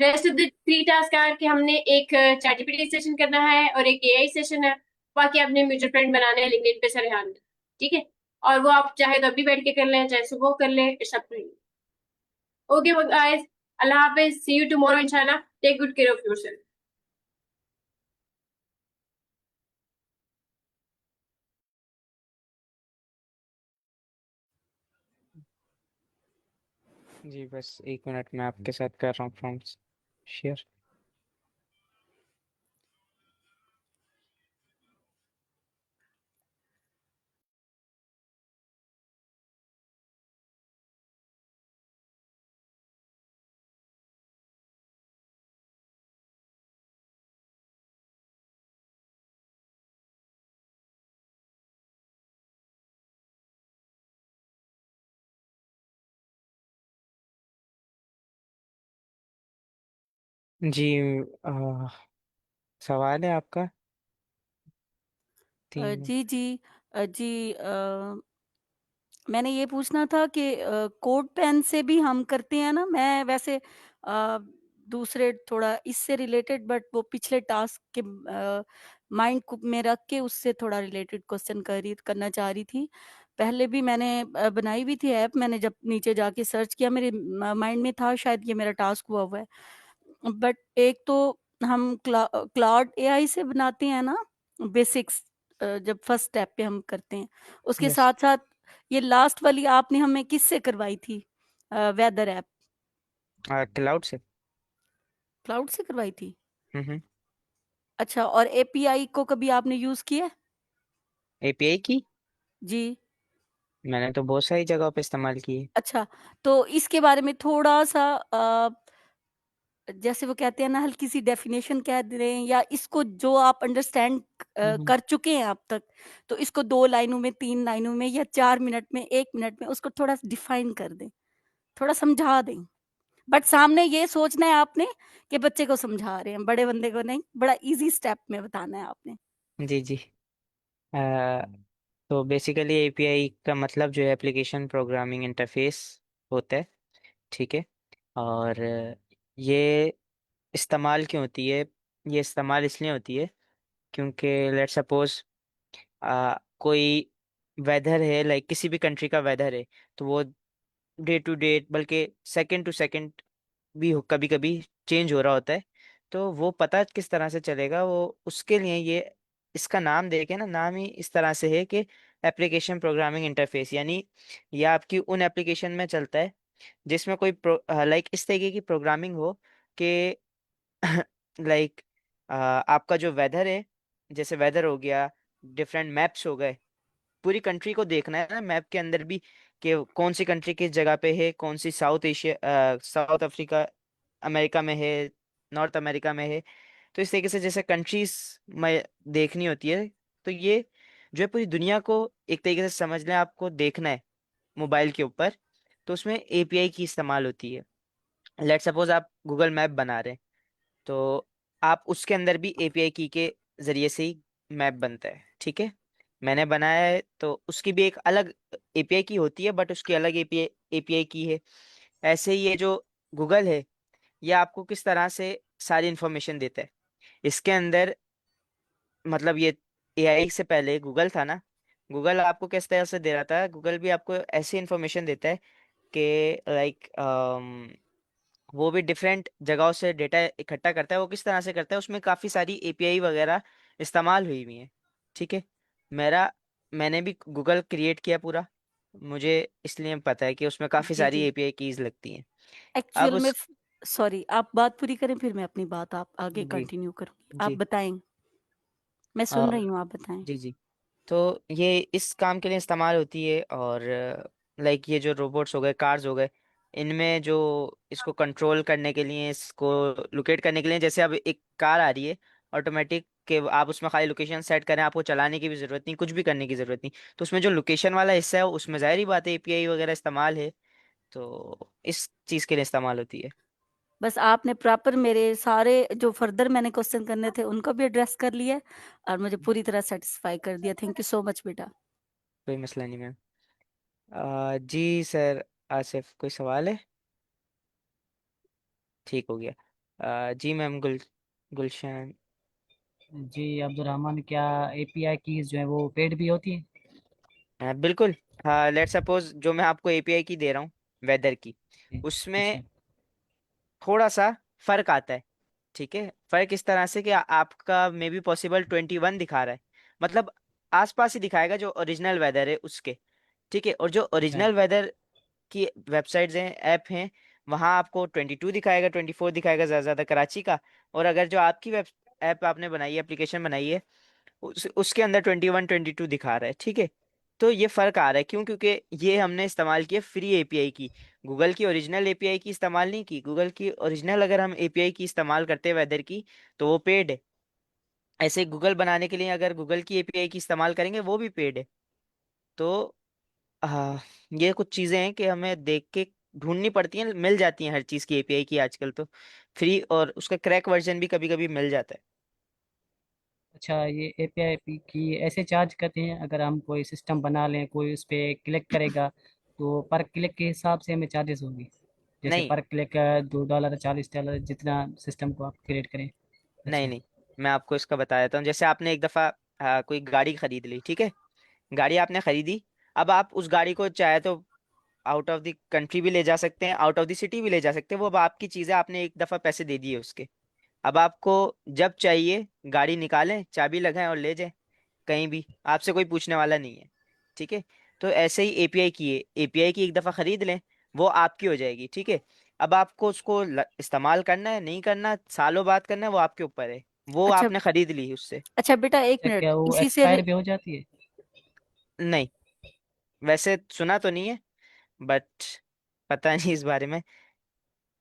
रेस्ट ऑफ द 3 टास्क है कि हमने एक चैट जीपीटी सेशन करना है और एक एआई सेशन है। बाकी आपने म्यूचुअल फ्रेंड बनाने हैं लिंक्डइन पे सरहान में, ठीक है। और वो आप चाहे तो अभी बैठ के कर लें, चाहे सुबह कर लें, it's up to you. Okay guys, अल्लाह हाफिज, सी यू टुमारो इंशाल्लाह। Take good care of yourself. जी बस 1 मिनट में आपके साथ कर रहा हूँ प्रॉम्प्ट्स शेयर। जी सवाल है आपका 3 मिनट। जी जी जी मैंने ये पूछना था कि कोड पेन से भी हम करते हैं ना। मैं वैसे दूसरे थोड़ा इससे रिलेटेड, बट वो पिछले टास्क के माइंड को में रख के उससे थोड़ा रिलेटेड क्वेश्चन करना चाह रही थी। पहले भी मैंने बनाई हुई थी ऐप। मैंने जब नीचे जाके सर्च किया, मेरे माइंड में था शायद ये मेरा टास्क हुआ हुआ है। बट एक तो हम क्लाउड एआई से बनाते हैं ना बेसिक्स, जब फर्स्ट स्टेप पे हम करते हैं। उसके यस साथ साथ ये लास्ट वाली आपने हमें किससे करवाई थी? वेदर ऐप क्लाउड से। क्लाउड से करवाई थी। हम्म। अच्छा, और एपीआई को कभी आपने यूज किया है? एपीआई की जी। मैंने तो बहुत सारी जगहों पे इस्तेमाल की है। अच्छा, तो इसके बारे में थोड़ा सा जैसे वो कहते हैं ना, हल्की सी डेफिनेशन कह दें, या इसको जो आप अंडरस्टैंड हम्म। कर चुके हैं अब तक, तो इसको 2 लाइनों में, 3 लाइनों में, या 4 मिनट में, 1 मिनट में उसको थोड़ा डिफाइन कर दें, थोड़ा समझा दें। बट सामने ये सोचना है आपने कि बच्चे को समझा रहे हैं, बड़े बंदे को नहीं। बड़ा इजी स्टेप में बताना है आपने। जी जी अ, तो बेसिकली एपीआई का मतलब जो है एप्लीकेशन प्रोग्रामिंग इंटरफेस होता है, ठीक है। और ये इस्तेमाल क्यों होती है? ये इस्तेमाल इसलिए होती है क्योंकि लेट सपोज कोई वेदर है, लाइक किसी भी कंट्री का वेदर है, तो वो डे टू डे बल्कि सेकंड टू सेकंड भी कभी कभी चेंज हो रहा होता है। तो वो पता किस तरह से चलेगा, वो उसके लिए ये इसका नाम देके ना, नाम ही इस तरह से है कि एप्लीकेशन प्रोग्रामिंग इंटरफेस, यानी ये आपकी उन एप्लीकेशन में चलता है जिसमें कोई लाइक इस तरीके की प्रोग्रामिंग हो कि लाइक आपका जो वेदर है, जैसे वेदर हो गया, डिफरेंट मैप्स हो गए, पूरी कंट्री को देखना है ना मैप के अंदर भी कि कौन सी कंट्री किस जगह पे है, कौन सी South Asia, South Africa America में है, नॉर्थ अमेरिका में है। तो इस तरीके से जैसे कंट्रीज में देखनी होती है, तो ये जो है पूरी दुनिया को एक तरीके से समझ लें, आपको देखना है मोबाइल के ऊपर, तो उसमें एपीआई की इस्तेमाल होती है। लेट सपोज आप गूगल मैप बना रहे हैं, तो आप उसके अंदर भी एपीआई की के जरिए से ही मैप बनता है, ठीक है। मैंने बनाया है तो उसकी भी एक अलग एपीआई की होती है, बट उसकी अलग एपीआई एपीआई की है। ऐसे ही ये जो गूगल है, ये आपको किस तरह से सारी इंफॉर्मेशन देता है, इसके अंदर मतलब ये एआई से पहले गूगल था ना, गूगल आपको किस तरह से दे रहा था, गूगल भी आपको ऐसी इंफॉर्मेशन देता है कि लाइक वो भी डिफरेंट जगहों से डेटा इकट्ठा करता है। वो किस तरह से करता है, उसमें काफ़ी सारी एपीआई वगैरह इस्तेमाल हुई हुई हैं। ठीक है, मेरा मैंने भी गूगल क्रिएट किया पूरा, मुझे इसलिए पता है कि उसमें काफ़ी जी सारी जी एपीआई कीज लगती हैं। अब एक्चुअल में उस सॉरी, आप बात पूरी करें फिर मैं अपनी बात आप आगे जी कंटिन्यू करूंगी, आप जी बताएं, मैं अ, सुन रही हूँ, आप बताएं। जी जी। तो ये इस काम के लिए इस्तेमाल होती है, और लाइक ये जो रोबोट्स हो गए, कार्स हो गए, इनमें जो इसको कंट्रोल करने के लिए, इसको लोकेट करने के लिए, जैसे अब एक कार आ रही है ऑटोमेटिक, कि आप उसमें खाली लोकेशन सेट करें, आपको चलाने की भी ज़रूरत नहीं, कुछ भी करने की ज़रूरत नहीं। तो उसमें जो लोकेशन वाला हिस्सा है उसमें ज़ाहिर ही बात है एपीआई वगैरह इस्तेमाल है, तो इस चीज़ के लिए इस्तेमाल होती है। बस आपने प्रॉपर मेरे सारे जो फर्दर मैंने क्वेश्चन करने थे उनको भी एड्रेस कर लिया और मुझे पूरी तरह सेटिस्फाई कर दिया। थैंक यू सो मच बेटा। कोई मसला नहीं मैम। जी सर, आसिफ कोई सवाल है? ठीक हो गया। जी मैम, गुलशन। जी अब्दुलरहमान, क्या एपीआई कीज जो है वो पेड भी होती है? बिल्कुल। हाँ, लेट सपोज जो मैं आपको एपीआई की दे रहा हूँ वेदर की, उसमें अच्छा। थोड़ा सा फर्क आता है। ठीक है, फर्क इस तरह से कि आपका मे बी पॉसिबल 21 दिखा रहा है, मतलब आसपास ही दिखाएगा जो ओरिजिनल वेदर है उसके। ठीक है, और जो अच्छा। ओरिजिनल वेदर की वेबसाइट्स हैं, ऐप हैं, वहाँ आपको 22 दिखाएगा, 24 दिखाएगा ज़्यादा ज़्यादा कराची का। और अगर जो आपकी वेब ऐप आपने बनाई है, एप्लीकेशन बनाई है, उसके अंदर 21 22 दिखा रहा है। ठीक है, तो ये फर्क आ रहा है क्यों? क्योंकि ये हमने इस्तेमाल किया फ्री एपीआई की, गूगल की ओरिजिनल एपीआई की इस्तेमाल नहीं की। गूगल की ओरिजिनल अगर हम एपीआई की इस्तेमाल करते हैं वेदर की, तो वो पेड है। ऐसे गूगल बनाने के लिए अगर गूगल की एपीआई की इस्तेमाल करेंगे, वो भी पेड है। तो हाँ, ये कुछ चीज़ें हैं कि हमें देख के ढूंढनी पड़ती हैं, मिल जाती हैं हर चीज़ की एपीआई की आजकल तो फ्री, और उसका क्रैक वर्जन भी कभी कभी मिल जाता है। अच्छा, ये एपीआई की ऐसे चार्ज करते हैं, अगर हम कोई सिस्टम बना लें, कोई उस पर क्लिक करेगा तो पर क्लिक के हिसाब से हमें चार्जेस होंगे? जैसे नहीं पर क्लिक $2 40 जितना सिस्टम को आप क्रिएट करें। नहीं अच्छा। नहीं, मैं आपको इसका बता देता हूँ। जैसे आपने एक दफ़ा कोई गाड़ी खरीद ली, ठीक है, गाड़ी आपने खरीदी। अब आप उस गाड़ी को चाहे तो आउट ऑफ द कंट्री भी ले जा सकते हैं, आउट ऑफ द सिटी भी ले जा सकते हैं, वो अब आपकी चीज़ है, आपने एक दफ़ा पैसे दे दिए उसके। अब आपको जब चाहिए गाड़ी निकालें, चाबी लगाएं और ले जाएं कहीं भी, आपसे कोई पूछने वाला नहीं है। ठीक है, तो ऐसे ही एपीआई की है, एपीआई की एक दफ़ा खरीद लें, वो आपकी हो जाएगी। ठीक है, अब आपको उसको इस्तेमाल करना है नहीं करना, सालों बाद करना है, वो आपके ऊपर है, वो अच्छा आपने खरीद ली उससे। अच्छा बेटा, एक अच्छा, मिनट क्या वो इसी से एक्सपायर भी हो जाती है? नहीं, वैसे सुना तो नहीं है, बट पता नहीं इस बारे में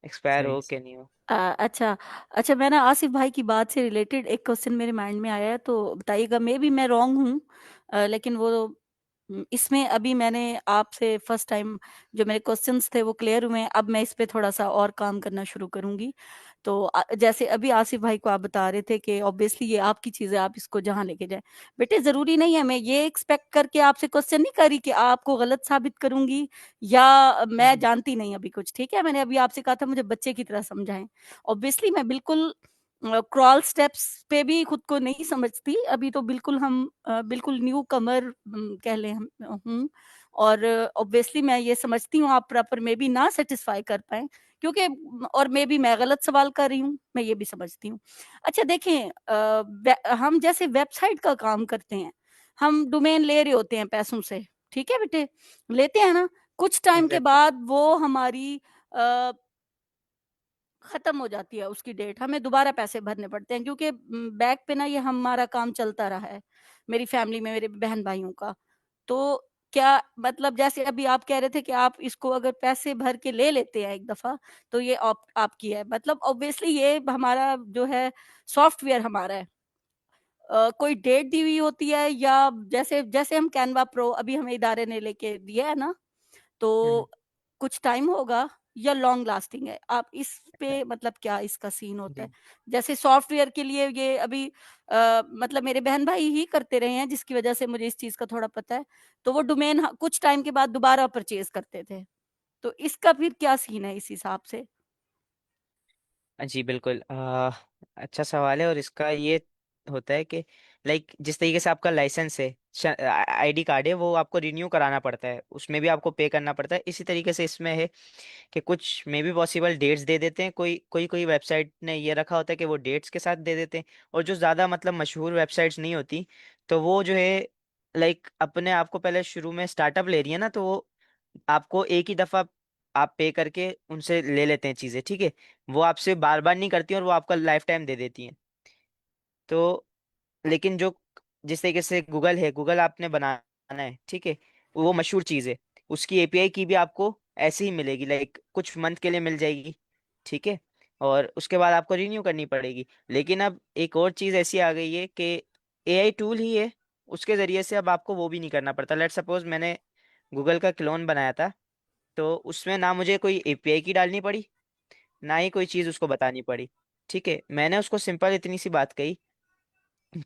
एक्सपायर सही। हो कि नहीं हो। अच्छा अच्छा, मैं ना आसिफ भाई की बात से रिलेटेड एक क्वेश्चन मेरे माइंड में आया है, तो बताइएगा, मे बी मैं रॉन्ग हूँ, लेकिन वो इसमें अभी मैंने आपसे फर्स्ट टाइम जो मेरे क्वेश्चंस थे वो क्लियर हुए हैं। अब मैं इस पे थोड़ा सा और काम करना शुरू करूंगी। तो जैसे अभी आसिफ भाई को आप बता रहे थे कि ऑब्वियसली ये आपकी चीज़ है, आप इसको जहाँ लेके जाएं। बेटे ज़रूरी नहीं है, मैं ये एक्सपेक्ट करके आपसे क्वेश्चन नहीं करी कि आपको गलत साबित करूंगी या मैं जानती नहीं अभी कुछ। ठीक है, मैंने अभी आपसे कहा था मुझे बच्चे की तरह समझाएं। ऑब्वियसली मैं बिल्कुल क्रॉल स्टेप्स पे भी खुद को नहीं समझती अभी, तो बिल्कुल हम बिल्कुल न्यू कमर कह लें हम हूँ। और ऑब्वियसली मैं ये समझती हूँ आप प्रॉपर में भी ना सेटिस्फाई कर पाए, क्योंकि और मे बी मैं गलत सवाल कर रही हूँ, मैं ये भी समझती हूँ। अच्छा देखें, हम जैसे वेबसाइट का काम करते हैं, हम डोमेन ले रहे होते हैं पैसों से, ठीक है बेटे, लेते हैं ना, कुछ टाइम के एग्जैक्टली। बाद वो हमारी खत्म हो जाती है उसकी डेट, हमें दोबारा पैसे भरने पड़ते हैं, क्योंकि बैक पे ना ये हमारा काम चलता रहा है, मेरी फैमिली में मेरे बहन भाइयों का। तो क्या मतलब, जैसे अभी आप कह रहे थे कि आप इसको अगर पैसे भर के ले लेते हैं एक दफा, तो ये आपकी है, मतलब ऑब्वियसली ये हमारा जो है सॉफ्टवेयर हमारा है। कोई डेट दी हुई होती है, या जैसे जैसे हम कैनवा प्रो अभी हमें इदारे ने लेके दिया है ना, तो कुछ टाइम होगा या लॉन्ग लास्टिंग है? आप इस पे मतलब क्या इसका सीन होता है? जी जैसे सॉफ्टवेयर के लिए ये अभी मतलब मेरे बहन भाई ही करते रहे हैं, जिसकी वजह से मुझे इस चीज़ का थोड़ा पता है। तो वो डोमेन ह कुछ टाइम के बाद दोबारा परचेज़ करते थे। तो इसका फिर क्या सीन है इस हिसाब से? जी बिल्कुल, अच्छा सवाल है। और इसका ये होता है कि लाइक जिस तरीके से आपका लाइसेंस है, आईडी कार्ड है, वो आपको रिन्यू कराना पड़ता है, उसमें भी आपको पे करना पड़ता है। इसी तरीके से इसमें है कि कुछ मे बी पॉसिबल डेट्स दे देते हैं, कोई कोई कोई वेबसाइट ने ये रखा होता है कि वो डेट्स के साथ दे देते हैं। और जो ज़्यादा मतलब मशहूर वेबसाइट्स नहीं होती, तो वो जो है लाइक अपने आप को पहले शुरू में स्टार्टअप ले रही है ना, तो वो आपको एक ही दफ़ा आप पे करके उनसे ले लेते हैं चीज़ें, ठीक है। वो आपसे बार बार नहीं करती और वो आपका लाइफ टाइम दे देती हैं। तो लेकिन जो जिस तरीके से गूगल है, गूगल आपने बनाना है, ठीक है, वो मशहूर चीज़ है, उसकी एपीआई की भी आपको ऐसे ही मिलेगी, लाइक कुछ मंथ के लिए मिल जाएगी, ठीक है। और उसके बाद आपको रिन्यू करनी पड़ेगी। लेकिन अब एक और चीज़ ऐसी आ गई है कि एआई टूल ही है, उसके ज़रिए से अब आपको वो भी नहीं करना पड़ता। लेट सपोज मैंने गूगल का क्लोन बनाया था, तो उसमें ना मुझे कोई एपीआई की डालनी पड़ी, ना ही कोई चीज़ उसको बतानी पड़ी, ठीक है। मैंने उसको सिंपल इतनी सी बात कही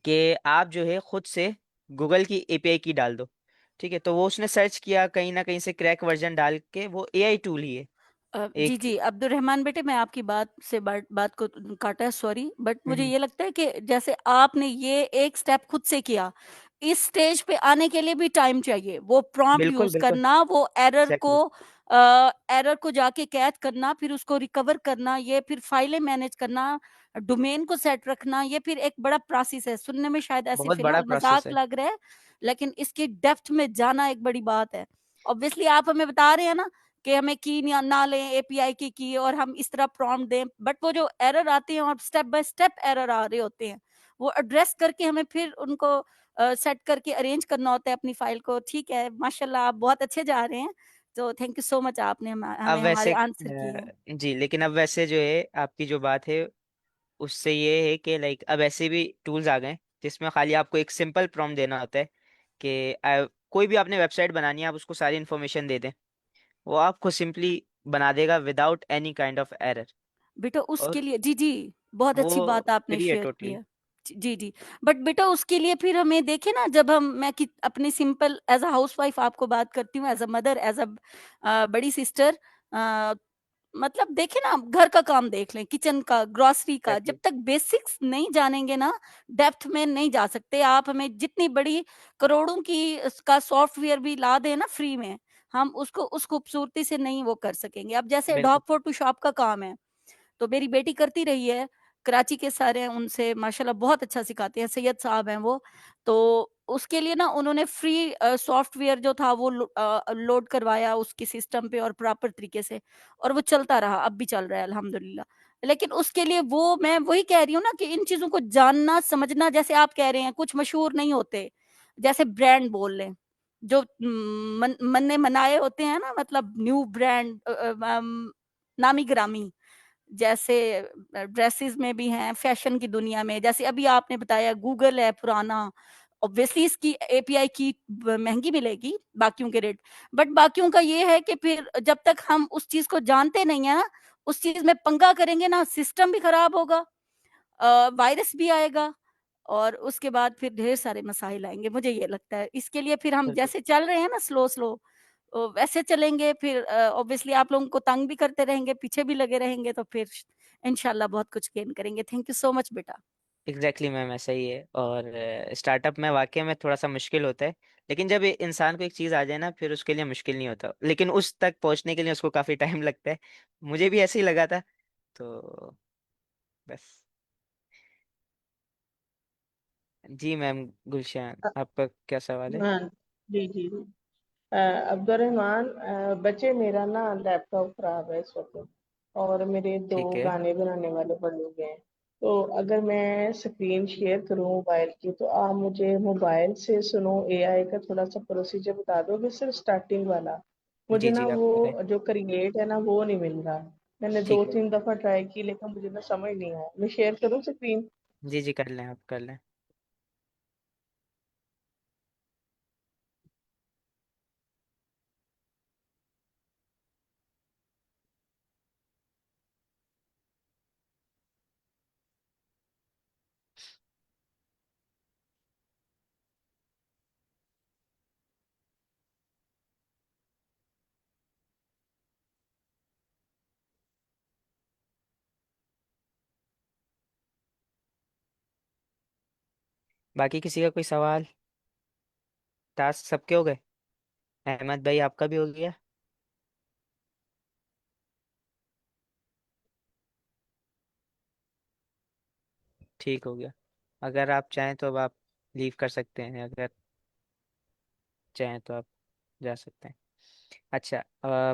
कि आप जो है खुद से गूगल की एपीआई की डाल दो, ठीक है। तो वो उसने सर्च किया कहीं ना कहीं से, क्रैक वर्जन डाल के, वो एआई टूल ही है जी, एक। जी, अब्दुल रहमान बेटे, मैं आपकी बात से बात को काटा, सॉरी, बट मुझे हम्म, ये लगता है कि जैसे आपने ये एक स्टेप खुद से किया, इस स्टेज पे आने के लिए भी टाइम चाहिए। वो प्रॉम्प्ट बिल्कुल यूज़ बिल्कुल, करना, वो एग्जैक्टली। एरर को जाके कैच करना, फिर उसको रिकवर करना, ये फिर फाइलें मैनेज करना, डोमेन को सेट रखना, ये फिर एक बड़ा प्रोसेस है। सुनने में शायद ऐसे बहुत बड़ा फिलहाल प्रोसेस मज़ाक है। लग रहा है, लेकिन इसकी डेप्थ में जाना एक बड़ी बात है। ऑब्वियसली आप हमें बता रहे हैं ना कि हमें की ना लें एपीआई की और हम इस तरह प्रॉम्प्ट दें, बट वो जो एरर आते हैं और स्टेप बाय स्टेप एरर आ रहे होते हैं, वो एड्रेस करके हमें फिर उनको सेट करके अरेंज करना होता है अपनी फाइल को। ठीक है, माशाल्लाह आप बहुत अच्छे जा रहे हैं। तो थैंक यू सो मच, आपने अब हमें वैसे हमारे आंसर किए हैं। जी, लेकिन अब वैसे जो है आपकी जो बात है, उससे ये है कि लाइक अब ऐसे भी टूल्स आ गए हैं जिसमें खाली आपको एक सिंपल प्रॉम्प्ट देना होता है कि कोई भी आपने वेबसाइट बनानी है, आप उसको सारी इन्फॉर्मेशन दे दें, वो आपको सिंपली बना देगा without any kind of error. बेटा उसके और लिए जी, जी, बहुत वो अच्छी बात आपने फ्री है शेयर की टोटली। है। जी, जी। बट बेटा उसके लिए फिर हमें देखिए ना, जब हम मैं कि अपनी सिंपल एज़ अ हाउसवाइफ आपको बात करती हूँ, as a mother, as a बड़ी सिस्टर, अ, मतलब देखिए ना, आप घर का काम देख लें, किचन का, ग्रोसरी का, जब एग्जैक्टली। तक बेसिक्स नहीं जानेंगे ना, डेप्थ में नहीं जा सकते। आप हमें जितनी बड़ी करोड़ों की उसका सॉफ्टवेयर भी ला दें ना फ्री में, हम उसको उस खूबसूरती से नहीं वो कर सकेंगे। अब जैसे बिल्कुल। एडोब फोटोशॉप का काम है, तो मेरी बेटी करती रही है, कराची के सारे हैं, उनसे माशाल्लाह बहुत अच्छा सिखाते हैं, सैयद साहब हैं वो। तो उसके लिए ना उन्होंने फ्री सॉफ्टवेयर जो था वो लोड करवाया उसके सिस्टम पे और प्रॉपर तरीके से, और वो चलता रहा, अब भी चल रहा है अल्हम्दुलिल्लाह। लेकिन उसके लिए वो मैं वही कह रही हूँ ना कि इन चीज़ों को जानना, समझना, जैसे आप कह रहे हैं कुछ मशहूर नहीं होते, जैसे ब्रांड बोल लें, जो मन्ने-मनाए होते हैं ना, मतलब न्यू ब्रांड, नामी-गिरामी, जैसे ड्रेसेस में भी हैं, फैशन की दुनिया में, जैसे अभी आपने बताया गूगल है पुराना, ऑब्वियसली इसकी एपीआई की महंगी मिलेगी बाकियों के रेट, बट बाकियों का ये है कि फिर जब तक हम उस चीज को जानते नहीं है ना, उस चीज में पंगा करेंगे ना, सिस्टम भी खराब होगा, वायरस भी आएगा, और उसके बाद फिर ढेर सारे मसाइल आएंगे। मुझे ये लगता है इसके लिए फिर हम बिल्कुल। जैसे चल रहे हैं ना, स्लो स्लो वैसे चलेंगे, फिर ऑब्वियसली आप लोगों को तंग भी करते रहेंगे, पीछे भी लगे रहेंगे, तो फिर इंशाल्लाह बहुत कुछ गेन करेंगे। थैंक यू सो मच बेटा। एग्जैक्टली मैम, ऐसा ही है। और स्टार्टअप में वाकई में थोड़ा सा मुश्किल होता है, लेकिन जब इंसान को एक चीज़ आ जाए ना, फिर उसके लिए मुश्किल नहीं होता, लेकिन उस तक पहुंचने के लिए उसको काफ़ी टाइम लगता है। मुझे भी ऐसे ही लगा था। तो बस। जी मैम, गुलशन, आपका क्या सवाल है? हाँ जी जी जी। अब्दुल रहमान, बच्चे मेरा ना लैपटॉप खराब है इस वक्त, और मेरे दो ठीक है। गाने बनाने वाले बन गए हैं। तो अगर मैं स्क्रीन शेयर करूँ मोबाइल की, तो आप मुझे मोबाइल से सुनो एआई का थोड़ा सा प्रोसीजर बता दोगे, सिर्फ स्टार्टिंग वाला। मुझे जी ना जी, आप करें। वो जो क्रिएट है ना, वो नहीं मिल रहा। मैंने दो ठीक है। तीन दफा ट्राई की, लेकिन मुझे ना समझ नहीं आया। मैं शेयर करूँ स्क्रीन? जी जी, कर लें, आप कर लें। बाकी किसी का कोई सवाल? टास्क सबके हो गए? अहमद भाई आपका भी हो गया? ठीक हो गया। अगर आप चाहें तो अब आप लीव कर सकते हैं, अगर चाहें तो आप जा सकते हैं। अच्छा,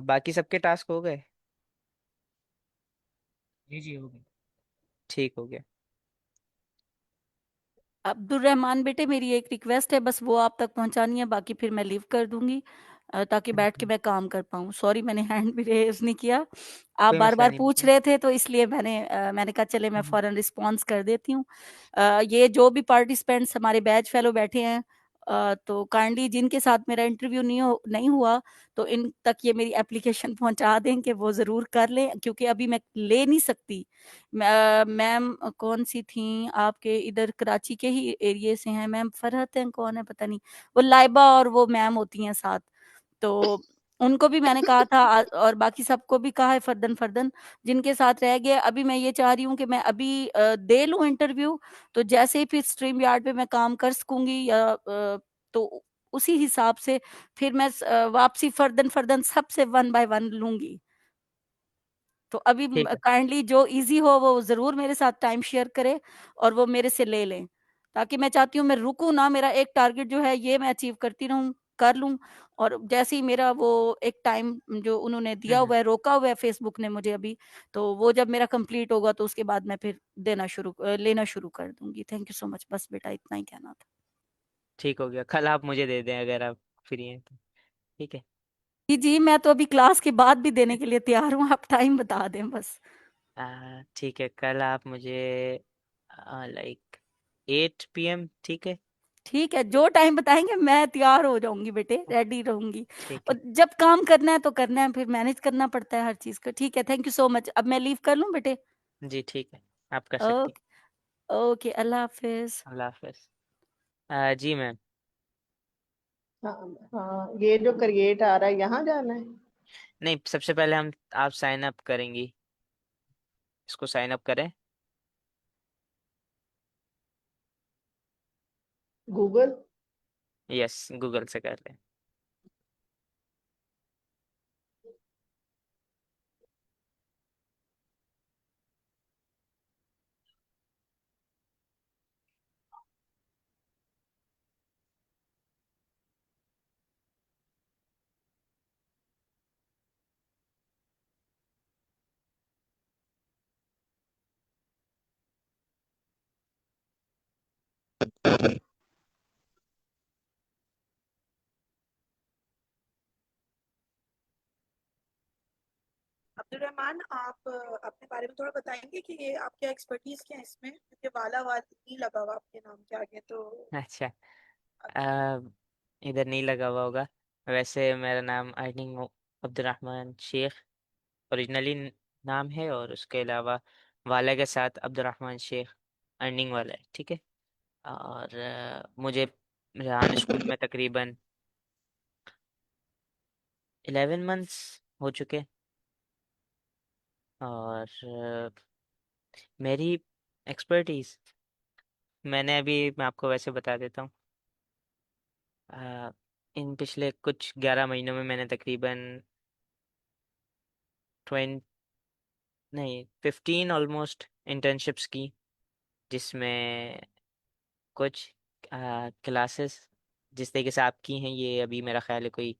बाकी सबके टास्क हो गए? जी जी, हो गई। ठीक हो गया। अब्दुल रहमान बेटे, मेरी एक रिक्वेस्ट है, बस वो आप तक पहुंचानी है, बाकी फिर मैं लीव कर दूंगी, ताकि बैठ के मैं काम कर पाऊँ। सॉरी मैंने हैंड भी रेज नहीं किया, आप कोई बार मसला बार नहीं पूछ बेटा। रहे थे तो इसलिए मैंने कहा चले मैं फौरन रिस्पॉन्स कर देती हूँ। ये जो भी पार्टिसिपेंट्स हमारे बैच फेलो बैठे हैं, तो काइंडली जिनके साथ मेरा इंटरव्यू नहीं हुआ, तो इन तक ये मेरी एप्लीकेशन पहुंचा दें कि वो ज़रूर कर लें, क्योंकि अभी मैं ले नहीं सकती। मैम कौन सी थी आपके इधर कराची के ही एरिया से हैं, मैम फरहत हैं, कौन है पता नहीं, वो लाइबा और वो मैम होती हैं साथ, तो उनको भी मैंने कहा था, और बाकी सबको भी कहा है फर्दन फर्दन जिनके साथ रह गए। अभी मैं ये चाह रही हूँ कि मैं अभी दे लूँ इंटरव्यू, तो जैसे ही फिर स्ट्रीम यार्ड पे मैं काम कर सकूंगी, या तो उसी हिसाब से फिर मैं वापसी फर्दन फर्दन सबसे 1 बाय 1 लूंगी। तो अभी ठीक है। काइंडली जो इजी हो वो जरूर मेरे साथ टाइम शेयर करे और वो मेरे से ले लें, ताकि मैं चाहती हूँ मैं रुकूं ना, मेरा एक टारगेट जो है ये मैं अचीव करती रहूं, कर लूं, और जैसे ही मेरा वो एक टाइम जो उन्होंने दिया हुआ है, रोका हुआ है फेसबुक ने मुझे अभी, तो वो जब मेरा कंप्लीट होगा तो उसके बाद मैं फिर लेना शुरू कर दूंगी। थैंक यू सो मच, बस बेटा इतना ही कहना था। ठीक हो गया, कल आप मुझे दे दें अगर आप फ्री हैं तो। ठीक है। जी जी, मैं तो अभी क्लास के बाद भी देने के लिए तैयार हूँ, आप टाइम बता दें बस। ठीक है, कल आप मुझे लाइक 8 PM, ठीक है? ठीक है, जो टाइम बताएंगे मैं तैयार हो जाऊंगी बेटे, रेडी रहूंगी। ठीक है। और जब काम करना है तो करना है, फिर मैनेज करना पड़ता है हर चीज का। ठीक है, थैंक यू सो मच, अब मैं लीव कर लूं बेटे? जी ठीक है, आप कर सकती हैं। ओके। ओके, अल्लाह हाफिज। अल्लाह हाफिज। जी मैम। हाँ हाँ, ये जो क्रिएट आ रहा है यहाँ जाना है? नहीं, सबसे पहले आप साइन अप करेंगी, इसको साइन अप करें। गूगल? यस, गूगल से कर लें। अब्दुल रहमान, आप अपने बारे में थोड़ा बताएंगे कि ये आपके एक्सपर्टीज क्या है इसमें, क्योंकि वाला वाल नहीं लगा हुआ आपके नाम के आगे तो। अच्छा, इधर नहीं लगा हुआ होगा। वैसे मेरा नाम अर्निंग अब्दुर्रहमान शेख ओरिजिनली नाम है, और उसके अलावा वाला के साथ अब्दुर्रहमान शेख अर्निंग वाला है, ठीक है? और मुझे रेहान स्कूल में तकरीबन 11 मंथ्स हो चुके। और मेरी एक्सपर्टीज, मैं आपको वैसे बता देता हूँ। इन पिछले कुछ 11 महीनों में मैंने तकरीबन 20 नहीं 15 ऑलमोस्ट इंटर्नशिप्स की, जिसमें कुछ क्लासेस जिस तरीके से आपकी हैं, ये अभी मेरा ख्याल है कोई,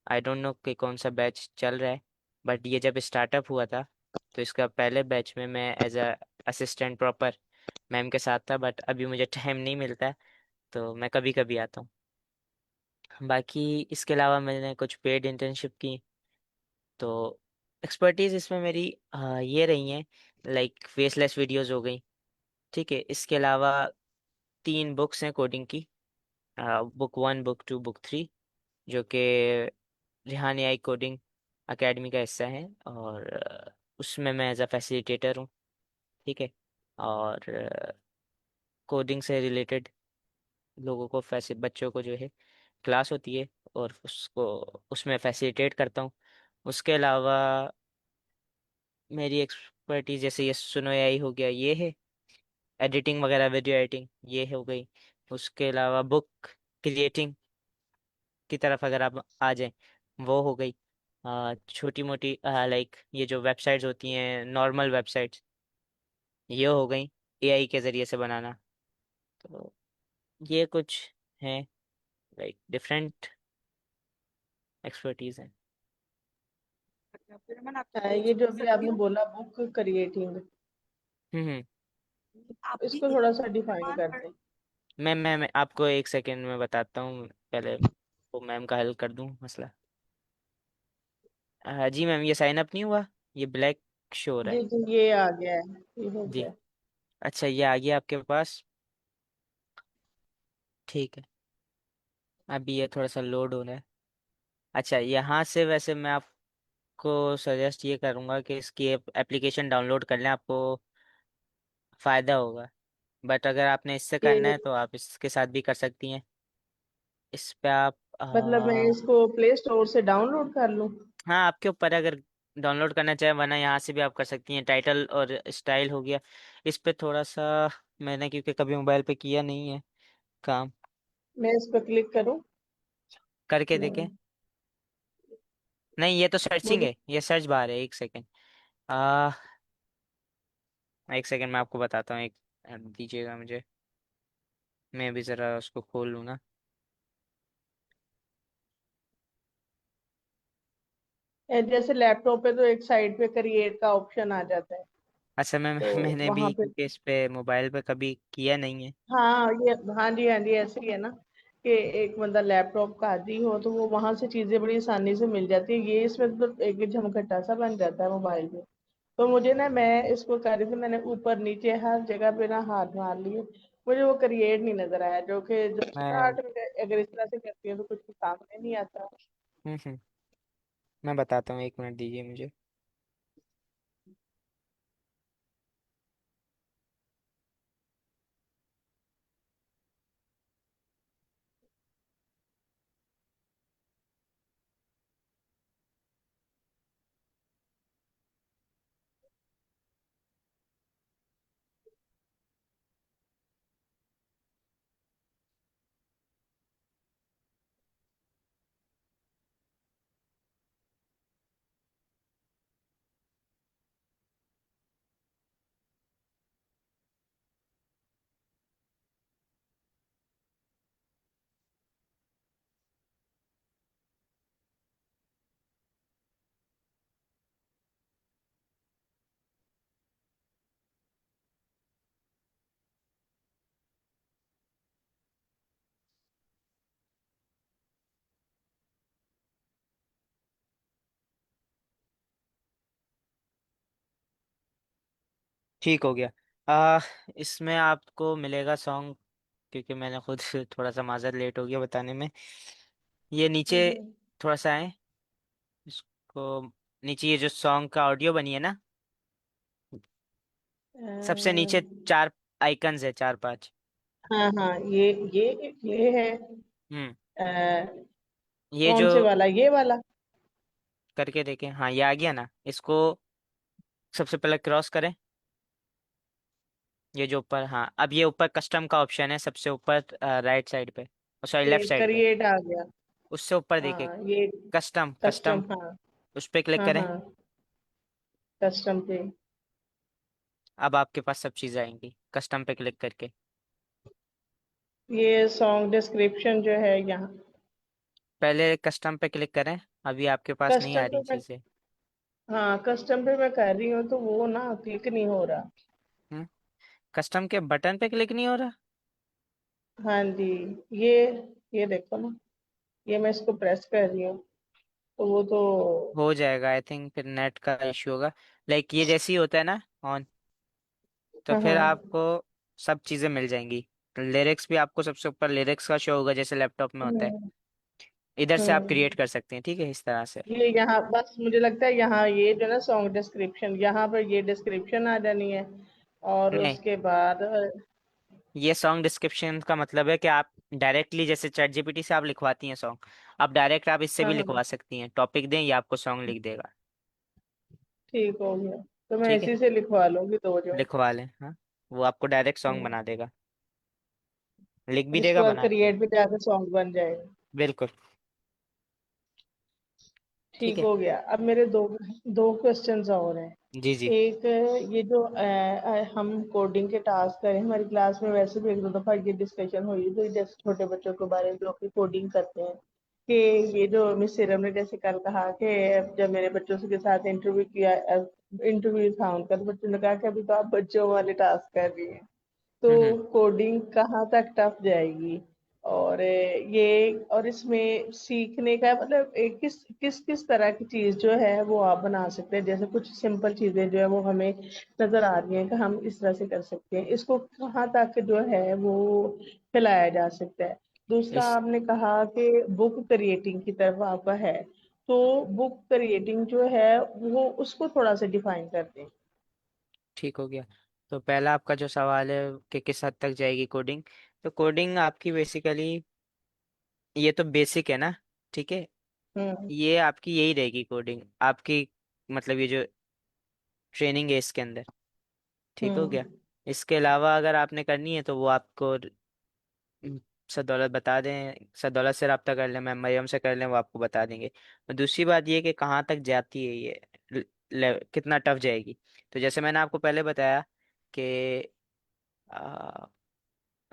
आई डोंट नो कि कौन सा बैच चल रहा है, बट ये जब स्टार्टअप हुआ था तो इसका पहले बैच में मैं as a assistant proper ma'am के साथ था, बट अभी मुझे टाइम नहीं मिलता है, तो मैं कभी कभी आता हूँ। बाकी इसके अलावा मैंने कुछ पेड इंटर्नशिप की, तो एक्सपर्टीज़ इसमें मेरी ये रही हैं, लाइक फेसलेस वीडियोस हो गई, ठीक है? इसके अलावा 3 बुक्स हैं कोडिंग की, बुक 1, बुक 2, बुक 3, जो कि रिहान एआई कोडिंग एकेडमी का हिस्सा है, और उसमें मैं एज अ फैसिलिटेटर हूँ, ठीक है? और कोडिंग से रिलेटेड लोगों को बच्चों को जो है क्लास होती है, और उसको उसमें फैसिलिटेट करता हूँ। उसके अलावा मेरी एक्सपर्टीज जैसे ये सुनो एआई हो गया, ये है एडिटिंग वगैरह, वीडियो एडिटिंग ये हो गई। उसके अलावा बुक क्रिएटिंग की तरफ अगर आप आ जाएं, वो हो गई। छोटी मोटी लाइक ये जो वेबसाइट्स होती हैं, नॉर्मल वेबसाइट्स, ये हो गई एआई के ज़रिए से बनाना। तो ये कुछ है, लाइक डिफरेंट एक्सपर्टीज हैं। फिर ये जो भी आपने बोला बुक क्रिएटिंग, हम्म। इसको थोड़ा सा डिफाइन कर दें। मैं आपको एक सेकंड में बताता हूँ, पहले वो मैम का हल कर दूँ मसला। जी मैम, ये साइन अप नहीं हुआ, ये ब्लैक शो हो रहा जी है। जी, ये आ गया है, ये हो जी, गया। अच्छा, ये आ गया आपके पास। ठीक है, अभी ये थोड़ा सा लोड हो रहा है। अच्छा, यहाँ से वैसे मैं आपको सजेस्ट ये करूँगा कि इसकी एप्लीकेशन डाउनलोड कर लें, आपको फ़ायदा होगा। बट अगर आपने इससे करना ये है तो आप इसके साथ भी कर सकती हैं। इस पे आप मतलब मैं इसको प्ले स्टोर से डाउनलोड कर लूँ? हाँ, आपके ऊपर है, अगर डाउनलोड करना चाहे, वरना यहाँ से भी आप कर सकती हैं। टाइटल और स्टाइल हो गया। इस पे थोड़ा सा मैंने, क्योंकि कभी मोबाइल पे किया नहीं है काम, मैं इस पर क्लिक करूँ? करके देखें। नहीं, नहीं, ये तो सर्चिंग मुझे है, ये सर्च बार है। एक सेकेंड, आ एक सेकेंड मैं आपको बताता हूँ, एक दीजिएगा मुझे, मैं भी ज़रा उसको खोल लूँ ना। जैसे लैपटॉप पे तो एक साइड पे क्रिएट का ऑप्शन आ जाता है, अच्छा मैम, तो मैंने वहां भी पे क्योंकि इस पे मोबाइल पे कभी किया नहीं है। हाँ ये हाँ जी ऐसे ही है ना कि एक बंदा लैपटॉप का आदी हो तो वो वहां से चीजें बड़ी आसानी से मिल जाती है। ये इसमें तो एक झमघटा सा बन जाता है मोबाइल में। तो मुझे ना, मैं इसको कर रही थी, मैंने ऊपर नीचे हर जगह पे ना हाथ मार लिए, मुझे वो क्रिएट नहीं नजर आया, जो कि जो मैं स्टार्ट में अगर इस तरह से करती है तो कुछ सामने नहीं आता। हम्म, मैं बताता हूँ, एक मिनट दीजिए मुझे। ठीक हो गया। आ इसमें आपको मिलेगा सॉन्ग, क्योंकि मैंने खुद थोड़ा सा माजर लेट हो गया बताने में। ये नीचे हम्म। थोड़ा सा है, इसको नीचे ये जो सॉन्ग का ऑडियो बनी है ना, सबसे नीचे चार आइकन्स है, चार पांच। हाँ हाँ, ये है। हम्म, अ, ये कौन जो से वाला, ये वाला? करके देखें, हाँ ये आ गया ना, इसको सबसे पहले क्रॉस करें। ये जो ऊपर, हाँ, अब ये ऊपर कस्टम का ऑप्शन है सबसे ऊपर, राइट साइड पे, सॉरी लेफ्ट साइड पे, क्रिएट आ गया। उससे ऊपर देखिए, हाँ ये कस्टम कस्टम, कस्टम, हाँ उस पर क्लिक हाँ करें। हाँ, कस्टम पे। अब आपके पास सब चीज़ें आएंगी कस्टम पे क्लिक करके। ये सॉन्ग डिस्क्रिप्शन जो है यहाँ, पहले कस्टम पे क्लिक करें, अभी आपके पास नहीं आ कस्टम पे रही मैं, चीज़ें। हाँ कस्टम पे मैं कर रही हूँ तो वो ना क्लिक नहीं हो रहा। हम्म, कस्टम के बटन पे क्लिक नहीं हो रहा। हाँ जी, ये ये देखो ना, ये मैं इसको प्रेस कर रही हूँ तो वो तो हो जाएगा, आई थिंक फिर नेट का इश्यू होगा। लाइक ये जैसे ही होता है ना ऑन, तो हाँ फिर हाँ। आपको सब चीज़ें मिल जाएंगी। लिरिक्स भी आपको सबसे ऊपर लिरिक्स का शो होगा, जैसे लैपटॉप में होता है। हम्म, इधर से आप हम्म। क्रिएट कर सकते हैं, ठीक है, इस तरह से। ये यहाँ बस मुझे लगता है यहाँ ये जो ना सॉन्ग डिस्क्रिप्शन, यहाँ पर ये डिस्क्रिप्शन आ जानी है और नहीं, उसके बाद ये सॉन्ग डिस्क्रिप्शन का मतलब है कि आप डायरेक्टली, जैसे चैट जीपीटी से आप लिखवाती हैं सॉन्ग, आप डायरेक्ट आप इससे हाँ भी हाँ, लिखवा सकती हैं। टॉपिक दें, ये आपको सॉन्ग लिख देगा। ठीक हो गया। तो मैं ठीक है, इसी से लिखवा लूंगी दो जो। लिखवा लें, हाँ, वो आपको डायरेक्ट सॉन्ग हम्म। बना देगा। लिख भी इसके देगा, बाद बना भी क्रिएट देगा। भी जाकर सॉन्ग बन जाएगा। बिल्कुल। ठीक ठीक है। हो गया। अब मेरे दो दो क्वेश्चंस और हैं। जी जी। एक, ये जो हम कोडिंग के टास्क करें, हमारी क्लास में वैसे भी एक दो दफा ये डिस्कशन हुई, तो जैसे छोटे बच्चों के बारे में जो कि कोडिंग करते हैं, कि ये जो मिस सीरम ने जैसे कल कहा कि जब मेरे बच्चों के साथ इंटरव्यू किया, इंटरव्यू था उनका, तो बच्चों ने कहा कि अभी तो आप बच्चों वाले टास्क कर रही हैं, तो कोडिंग कहाँ तक टफ जाएगी? और ये, और इसमें सीखने का मतलब किस किस किस तरह की चीज जो है वो आप बना सकते हैं? जैसे कुछ सिंपल चीजें जो है वो हमें नजर आ रही हैं कि हम इस तरह से कर सकते हैं, इसको कहाँ तक जो है वो फैलाया जा सकता है? दूसरा, इस आपने कहा कि बुक क्रिएटिंग की तरफ आपका है, तो बुक क्रिएटिंग जो है वो उसको थोड़ा सा डिफाइन कर दें। ठीक हो गया। तो पहला आपका जो सवाल है कि किस हद तक जाएगी कोडिंग, तो कोडिंग आपकी बेसिकली ये तो बेसिक है ना। ठीक है। हम्म। ये आपकी यही रहेगी कोडिंग आपकी, मतलब ये जो ट्रेनिंग है इसके अंदर। ठीक हो गया। हम्म। इसके अलावा अगर आपने करनी है तो वो आपको सदौलत बता दें, सदौलत से रब्ता कर लें, मैम मरियम से कर लें, वो आपको बता देंगे। और दूसरी बात ये कि कहाँ तक जाती है ये, कितना टफ जाएगी। तो जैसे मैंने आपको पहले बताया कि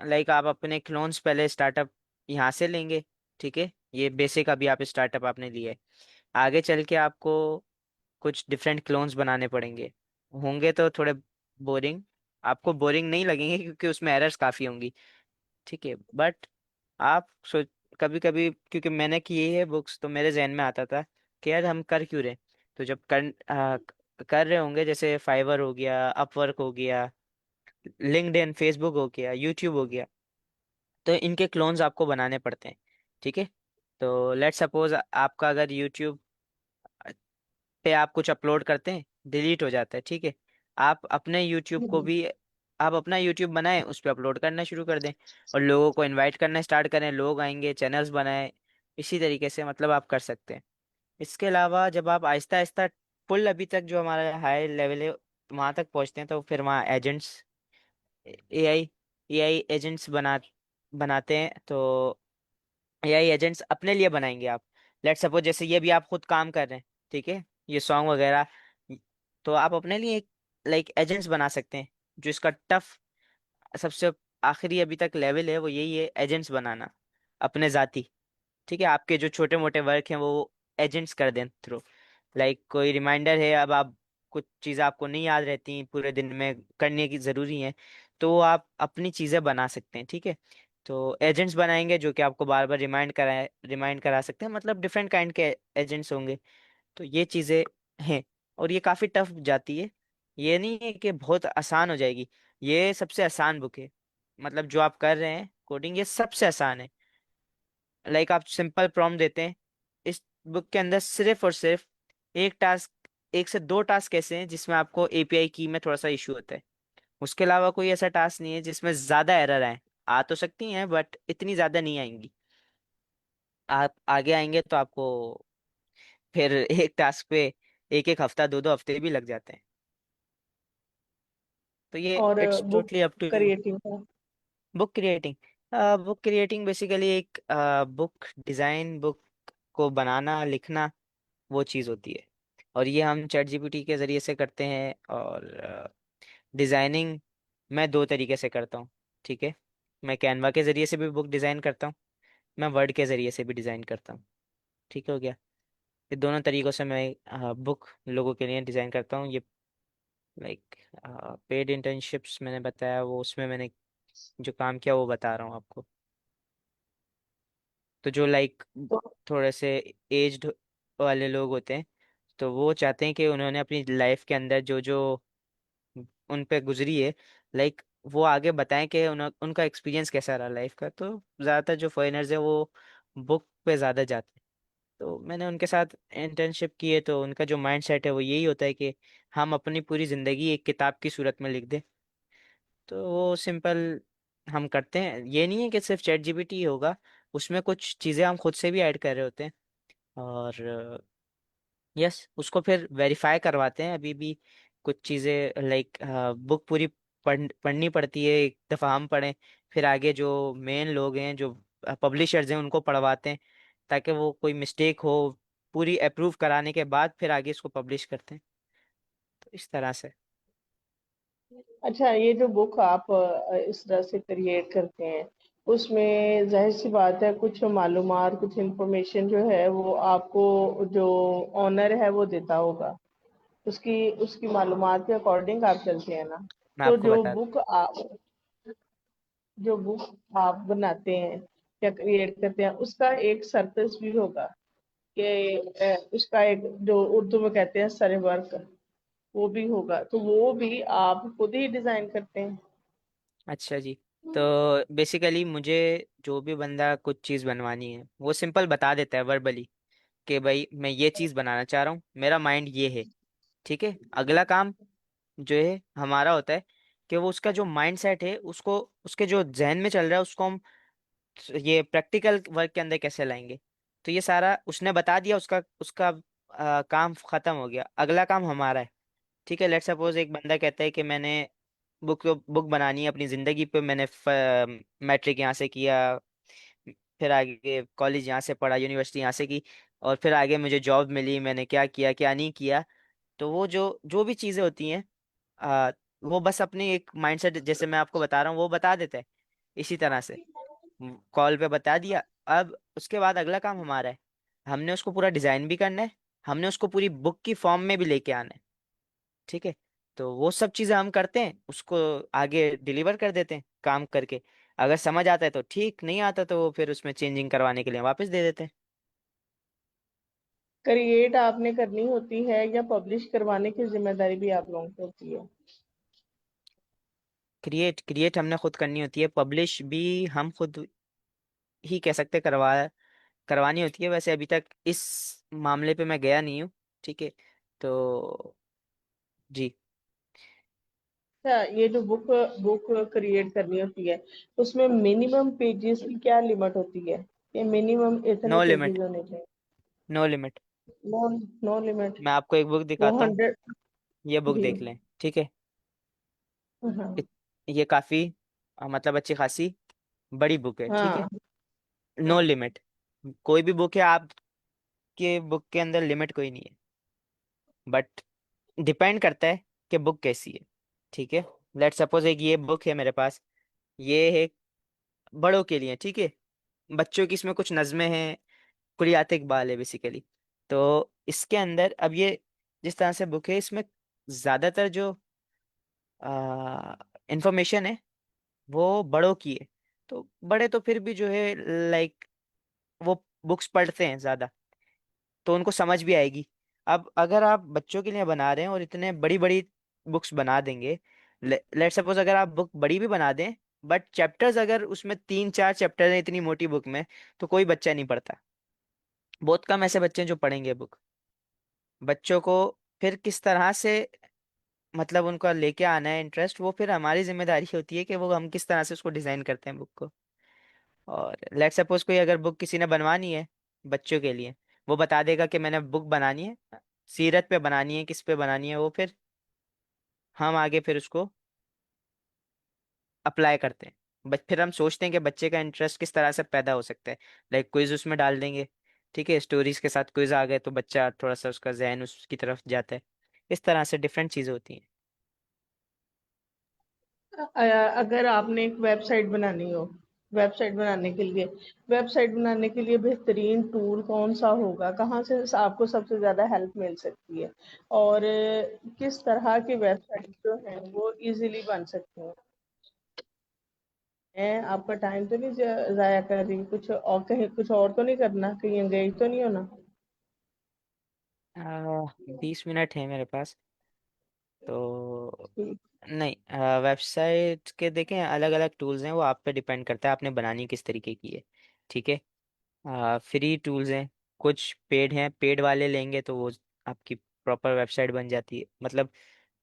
लाइक आप अपने क्लोन्स पहले स्टार्टअप यहाँ से लेंगे। ठीक है। ये बेसिक अभी आप स्टार्टअप आपने लिए है। आगे चल के आपको कुछ डिफरेंट क्लोन्स बनाने पड़ेंगे, होंगे तो थोड़े बोरिंग, आपको बोरिंग नहीं लगेंगे क्योंकि उसमें एरर्स काफ़ी होंगी। ठीक है। बट आप सोच, कभी कभी क्योंकि मैंने किए है बुक्स, तो मेरे जहन में आता था कि यार हम कर क्यों रहे। तो जब कर रहे होंगे, जैसे फाइवर हो गया, अपवर्क हो गया, लिंक्डइन, फेसबुक हो गया, यूट्यूब हो गया, तो इनके क्लोन्स आपको बनाने पड़ते हैं। ठीक है। तो लेट्स सपोज आपका अगर यूट्यूब पे आप कुछ अपलोड करते हैं, डिलीट हो जाता है। ठीक है। आप अपने यूट्यूब को भी, आप अपना यूट्यूब बनाएं, उस पर अपलोड करना शुरू कर दें और लोगों को इनवाइट करना स्टार्ट करें, लोग आएंगे, चैनल्स बनाएं। इसी तरीके से मतलब आप कर सकते हैं। इसके अलावा जब आप आहिस्ता आहिस्ता फुल, अभी तक जो हमारा हाई लेवल है वहाँ तक पहुँचते हैं, तो फिर वहाँ एजेंट्स, एआई एआई एजेंट्स बनाते हैं। तो एआई एजेंट्स अपने लिए बनाएंगे आप। लेट सपोज जैसे ये भी आप खुद काम कर रहे हैं, ठीक है, ये सॉन्ग वगैरह, तो आप अपने लिए एक लाइक एजेंट्स बना सकते हैं। जो इसका टफ सबसे आखिरी अभी तक लेवल है वो यही है, एजेंट्स बनाना अपने जाती। ठीक है। आपके जो छोटे मोटे वर्क हैं वो एजेंट्स कर दें थ्रू, लाइक कोई रिमाइंडर है, अब आप कुछ चीज़ें आपको नहीं याद रहती पूरे दिन में करने की ज़रूरी है, तो वो आप अपनी चीज़ें बना सकते हैं। ठीक है। तो एजेंट्स बनाएंगे जो कि आपको बार बार रिमाइंड करा सकते हैं, मतलब डिफरेंट काइंड के एजेंट्स होंगे। तो ये चीज़ें हैं। और ये काफ़ी टफ जाती है, ये नहीं है कि बहुत आसान हो जाएगी। ये सबसे आसान बुक है, मतलब जो आप कर रहे हैं कोडिंग, ये सबसे आसान है। लाइक आप सिंपल प्रॉम्प्ट देते हैं, इस बुक के अंदर सिर्फ और सिर्फ एक टास्क, एक से दो टास्क ऐसे हैं जिसमें आपको एपीआई की में थोड़ा सा इशू होता है। उसके अलावा कोई ऐसा टास्क नहीं है जिसमें ज्यादा एरर आए। आ तो सकती हैं बट इतनी ज्यादा नहीं आएंगी। आप आगे आएंगे तो आपको फिर एक टास्क पे एक एक हफ्ता, दो दो हफ्ते भी लग जाते हैं। तो ये और it's book totally up to you. Creating का? बुक क्रिएटिंग बेसिकली एक बुक डिजाइन, बुक को बनाना, लिखना, वो चीज़ होती है। और ये हम चैट जीपीटी के ज़रिए से करते हैं। और डिज़ाइनिंग मैं दो तरीके से करता हूँ। ठीक है। मैं कैनवा के ज़रिए से भी बुक डिज़ाइन करता हूँ, मैं वर्ड के ज़रिए से भी डिज़ाइन करता हूँ। ठीक हो गया। ये दोनों तरीक़ों से मैं बुक लोगों के लिए डिज़ाइन करता हूँ। ये लाइक पेड इंटर्नशिप्स मैंने बताया, वो उसमें मैंने जो काम किया वो बता रहा हूँ आपको। तो जो लाइक तो थोड़े से एज्ड वाले लोग होते हैं, तो वो चाहते हैं कि उन्होंने अपनी लाइफ के अंदर जो जो उन पे गुजरी है, लाइक वो आगे बताएं कि उनका एक्सपीरियंस कैसा रहा लाइफ का। तो ज़्यादातर जो फॉरेनर्स है वो बुक पे ज़्यादा जाते हैं। तो मैंने उनके साथ इंटर्नशिप की है, तो उनका जो माइंड सेट है वो यही होता है कि हम अपनी पूरी ज़िंदगी एक किताब की सूरत में लिख दें। तो वो सिंपल हम करते हैं। ये नहीं है कि सिर्फ चैट जीपीटी होगा, उसमें कुछ चीज़ें हम खुद से भी ऐड कर रहे होते हैं। और यस, उसको फिर वेरीफाई करवाते हैं। अभी भी कुछ चीज़ें लाइक बुक पूरी पढ़नी पड़ती है, एक दफ़ा हम पढ़ें, फिर आगे जो मेन लोग हैं, जो पब्लिशर्स हैं, उनको पढ़वाते हैं, ताकि वो कोई मिस्टेक हो पूरी अप्रूव कराने के बाद फिर आगे इसको पब्लिश करते हैं। तो इस तरह से। अच्छा, ये जो बुक आप इस तरह से क्रिएट करते हैं, उसमें जाहिर सी बात है कुछ मालूमात, कुछ इंफॉर्मेशन जो है वो आपको जो ऑनर है वो देता होगा। उसकी उसकी मालूमात के अकॉर्डिंग आप चलते हैं ना। मैं तो आपको बता दूं। जो बुक आप बनाते हैं या क्रिएट करते हैं, उसका एक सर्कस भी होगा कि उसका एक जो उर्दू में कहते हैं सर वर्क, वो भी होगा। तो वो भी आप खुद ही डिजाइन करते हैं? अच्छा जी। तो बेसिकली मुझे जो भी बंदा कुछ चीज़ बनवानी है वो सिंपल बता देता है वर्बली, कि भाई मैं ये चीज़ बनाना चाह रहा हूँ, मेरा माइंड ये है। ठीक है, अगला काम जो है हमारा होता है कि वो उसका जो माइंड सेट है उसको, उसके जो जहन में चल रहा है उसको हम ये प्रैक्टिकल वर्क के अंदर कैसे लाएंगे। तो ये सारा उसने बता दिया, उसका उसका काम खत्म हो गया, अगला काम हमारा है। ठीक है, लेट्स सपोज एक बंदा कहता है कि मैंने बुक बनानी है अपनी ज़िंदगी पे, मैंने मैट्रिक यहाँ से किया, फिर आगे कॉलेज यहाँ से पढ़ा, यूनिवर्सिटी यहाँ से की, और फिर आगे मुझे जॉब मिली, मैंने क्या किया क्या नहीं किया। तो वो जो जो भी चीज़ें होती हैं, वो बस अपनी एक माइंडसेट, जैसे मैं आपको बता रहा हूँ वो बता देता है। इसी तरह से कॉल पे बता दिया। अब उसके बाद अगला काम हमारा है, हमने उसको पूरा डिजाइन भी करना है, हमने उसको पूरी बुक की फॉर्म में भी लेके आना है। ठीक है, तो वो सब चीजें हम करते हैं, उसको आगे डिलीवर कर देते हैं काम करके। अगर समझ आता है तो ठीक, नहीं आता तो फिर उसमें चेंजिंग करवाने के लिए वापस दे देते हैं। क्रिएट आपने करनी होती है या पब्लिश करवाने की जिम्मेदारी भी आप लोगों की होती है? क्रिएट क्रिएट हमने खुद करनी होती है, पब्लिश भी हम खुद ही कह सकते हैं करवानी होती है। वैसे अभी तक इस मामले पे मैं गया नहीं हूँ। ठीक है, तो जी। अच्छा, ये जो बुक बुक क्रिएट करनी होती है, उसमें मिनिमम पेजेस की क्या लिमिट होती है? ये मिनिमम इतने नो पेजेस लिमिट, होने चाहिए? No limit. No, no limit. मैं आपको एक बुक वो दिखाता हूँ, 100? ये बुक जी। देख लें। ठीक है, हाँ, ये काफ़ी मतलब अच्छी खासी बड़ी बुक है। ठीक है, हाँ, नो हाँ। लिमिट। कोई भी बुक है, आपके बुक के अंदर लिमिट कोई नहीं है, बट डिपेंड करता है कि बुक कैसी है। ठीक है, लेट सपोज एक ये बुक है मेरे पास, ये है बड़ों के लिए। ठीक है, बच्चों की इसमें कुछ नज़में हैं, कुलियात इकबाल है बेसिकली। तो इसके अंदर अब ये जिस तरह से बुक है, इसमें ज़्यादातर जो इंफॉर्मेशन है वो बड़ों की है। तो बड़े तो फिर भी जो है लाइक वो बुक्स पढ़ते हैं ज़्यादा, तो उनको समझ भी आएगी। अब अगर आप बच्चों के लिए बना रहे हैं और इतने बड़ी बड़ी बुक्स बना देंगे, लेट सपोज अगर आप बुक बड़ी भी बना दें, बट चैप्टर्स अगर उसमें 3-4 चैप्टर हैं इतनी मोटी बुक में, तो कोई बच्चा नहीं पढ़ता। बहुत कम ऐसे बच्चे हैं जो पढ़ेंगे बुक। बच्चों को फिर किस तरह से मतलब उनका लेके आना है इंटरेस्ट, वो फिर हमारी जिम्मेदारी होती है कि वो हम किस तरह से उसको डिजाइन करते हैं बुक को। और लेट सपोज कोई अगर बुक किसी ने बनवानी है बच्चों के लिए, वो बता देगा कि मैंने बुक बनानी है, सीरत पे बनानी है, किस पे बनानी है, वो फिर हम आगे फिर उसको अप्लाई करते हैं। बट फिर हम सोचते हैं कि बच्चे का इंटरेस्ट किस तरह से पैदा हो सकता है, लाइक क्विज उसमें डाल देंगे। ठीक है, स्टोरीज के साथ क्विज आ गए तो बच्चा थोड़ा सा उसका जहन उसकी तरफ जाता है। इस तरह से डिफरेंट चीज़ें होती हैं। अगर आपने एक वेबसाइट बनानी हो, वेबसाइट बनाने के लिए बेहतरीन टूल कौन सा होगा? कहाँ से आपको सबसे ज्यादा हेल्प मिल सकती है? और किस तरह की वेबसाइट जो है वो इजीली बन सकती हैं? मैं आपका टाइम तो नहीं जाया कर रही? कुछ और कहीं कुछ और तो नहीं करना, कहीं एंगेज तो नहीं होना? 20 मिनट है मेरे पास, तो ठीक। नहीं, वेबसाइट के देखें अलग अलग टूल्स हैं, वो आप पे डिपेंड करता है आपने बनानी किस तरीके की है। ठीक है, फ्री टूल्स हैं, कुछ पेड हैं, पेड वाले लेंगे तो वो आपकी प्रॉपर वेबसाइट बन जाती है। मतलब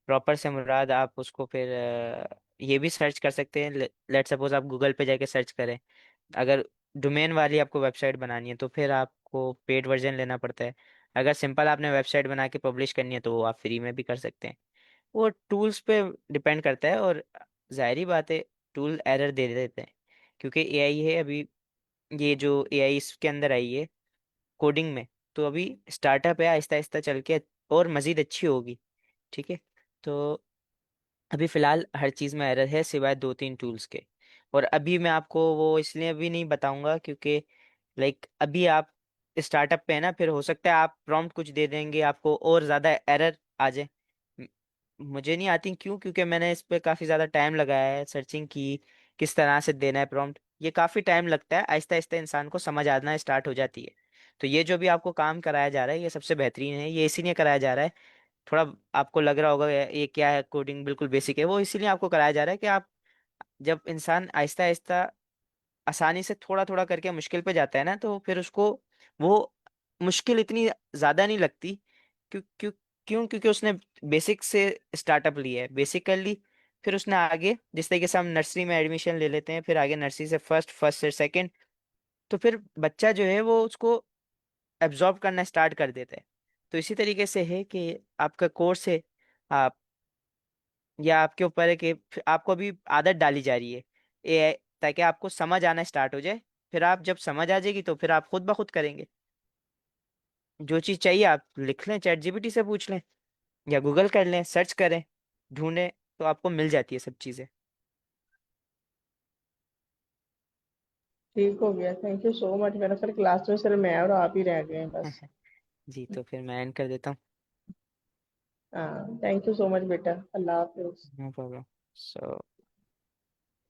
प्रॉपर से मुराद आप उसको फिर ये भी सर्च कर सकते हैं। लेट सपोज आप गूगल पे जाके सर्च करें, अगर डोमेन वाली आपको वेबसाइट बनानी है तो फिर आपको पेड वर्जन लेना पड़ता है। अगर सिंपल आपने वेबसाइट बना के पब्लिश करनी है तो वो आप फ्री में भी कर सकते हैं। वो टूल्स पे डिपेंड करता है, और जाहिर बात है टूल एरर दे देते हैं। क्योंकि एआई है अभी, ये जो एआई इसके अंदर आई है कोडिंग में, तो अभी स्टार्टअप है, आहिस्ता आहिस्ता चल के और मज़ीद अच्छी होगी। ठीक है, तो अभी फ़िलहाल हर चीज़ में एरर है सिवाय 2-3 टूल्स के। और अभी मैं आपको वो इसलिए अभी नहीं बताऊंगा क्योंकि लाइक अभी आप स्टार्टअप पे है ना, फिर हो सकता है आप प्रॉम्प्ट कुछ दे देंगे, आपको और ज़्यादा एरर आ जाए। म- मुझे नहीं आती क्यों, क्योंकि मैंने इस पे काफ़ी ज़्यादा टाइम लगाया है, सर्चिंग की किस तरह से देना है प्रॉम्प्ट, ये काफ़ी टाइम लगता है, आहिस्ता आहिस्ता इंसान को समझ आना स्टार्ट हो जाती है। तो ये जो भी आपको काम कराया जा रहा है ये सबसे बेहतरीन है, ये इसीलिए कराया जा रहा है। थोड़ा आपको लग रहा होगा ये क्या है, कोडिंग बिल्कुल बेसिक है, वो इसीलिए आपको कराया जा रहा है कि आप जब इंसान आहिस्ता आहिस्ता आसानी से थोड़ा थोड़ा करके मुश्किल पे जाता है ना, तो फिर उसको वो मुश्किल इतनी ज्यादा नहीं लगती। क्यों क्यों क्यों क्योंकि उसने बेसिक से स्टार्टअप लिया है, बेसिक कर ली, फिर उसने आगे जिस तरीके से हम नर्सरी में एडमिशन ले लेते हैं, फिर आगे नर्सरी से फर्स्ट, फर्स्ट से सेकंड, तो फिर बच्चा जो है वो उसको एब्जॉर्ब करना स्टार्ट कर देता है। तो इसी तरीके से है कि आपका कोर्स है, आप या आपके ऊपर है कि आपको अभी आदत डाली जा रही है एआई, ताकि आपको समझ आना स्टार्ट हो जाए, फिर आप जब समझ आ जाएगी तो फिर आप खुद ब खुद करेंगे। जो चीज़ चाहिए आप लिख लें, चैट जीपीटी से पूछ लें या गूगल कर लें, सर्च करें, ढूंढें, तो आपको मिल जाती है सब चीज़ें। ठीक हो गया, थैंक यू सो मच। मेरा सर क्लास में सिर्फ मैं और आप ही रह गए हैं बस। जी, तो फिर मैं एंड कर देता हूँ। हाँ, थैंक यू सो मच बेटा, अल्लाह हाफिज। No problem. So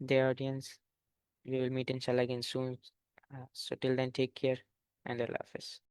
dear audience, we will meet inshallah again soon. So till then, take care and Allah Hafiz.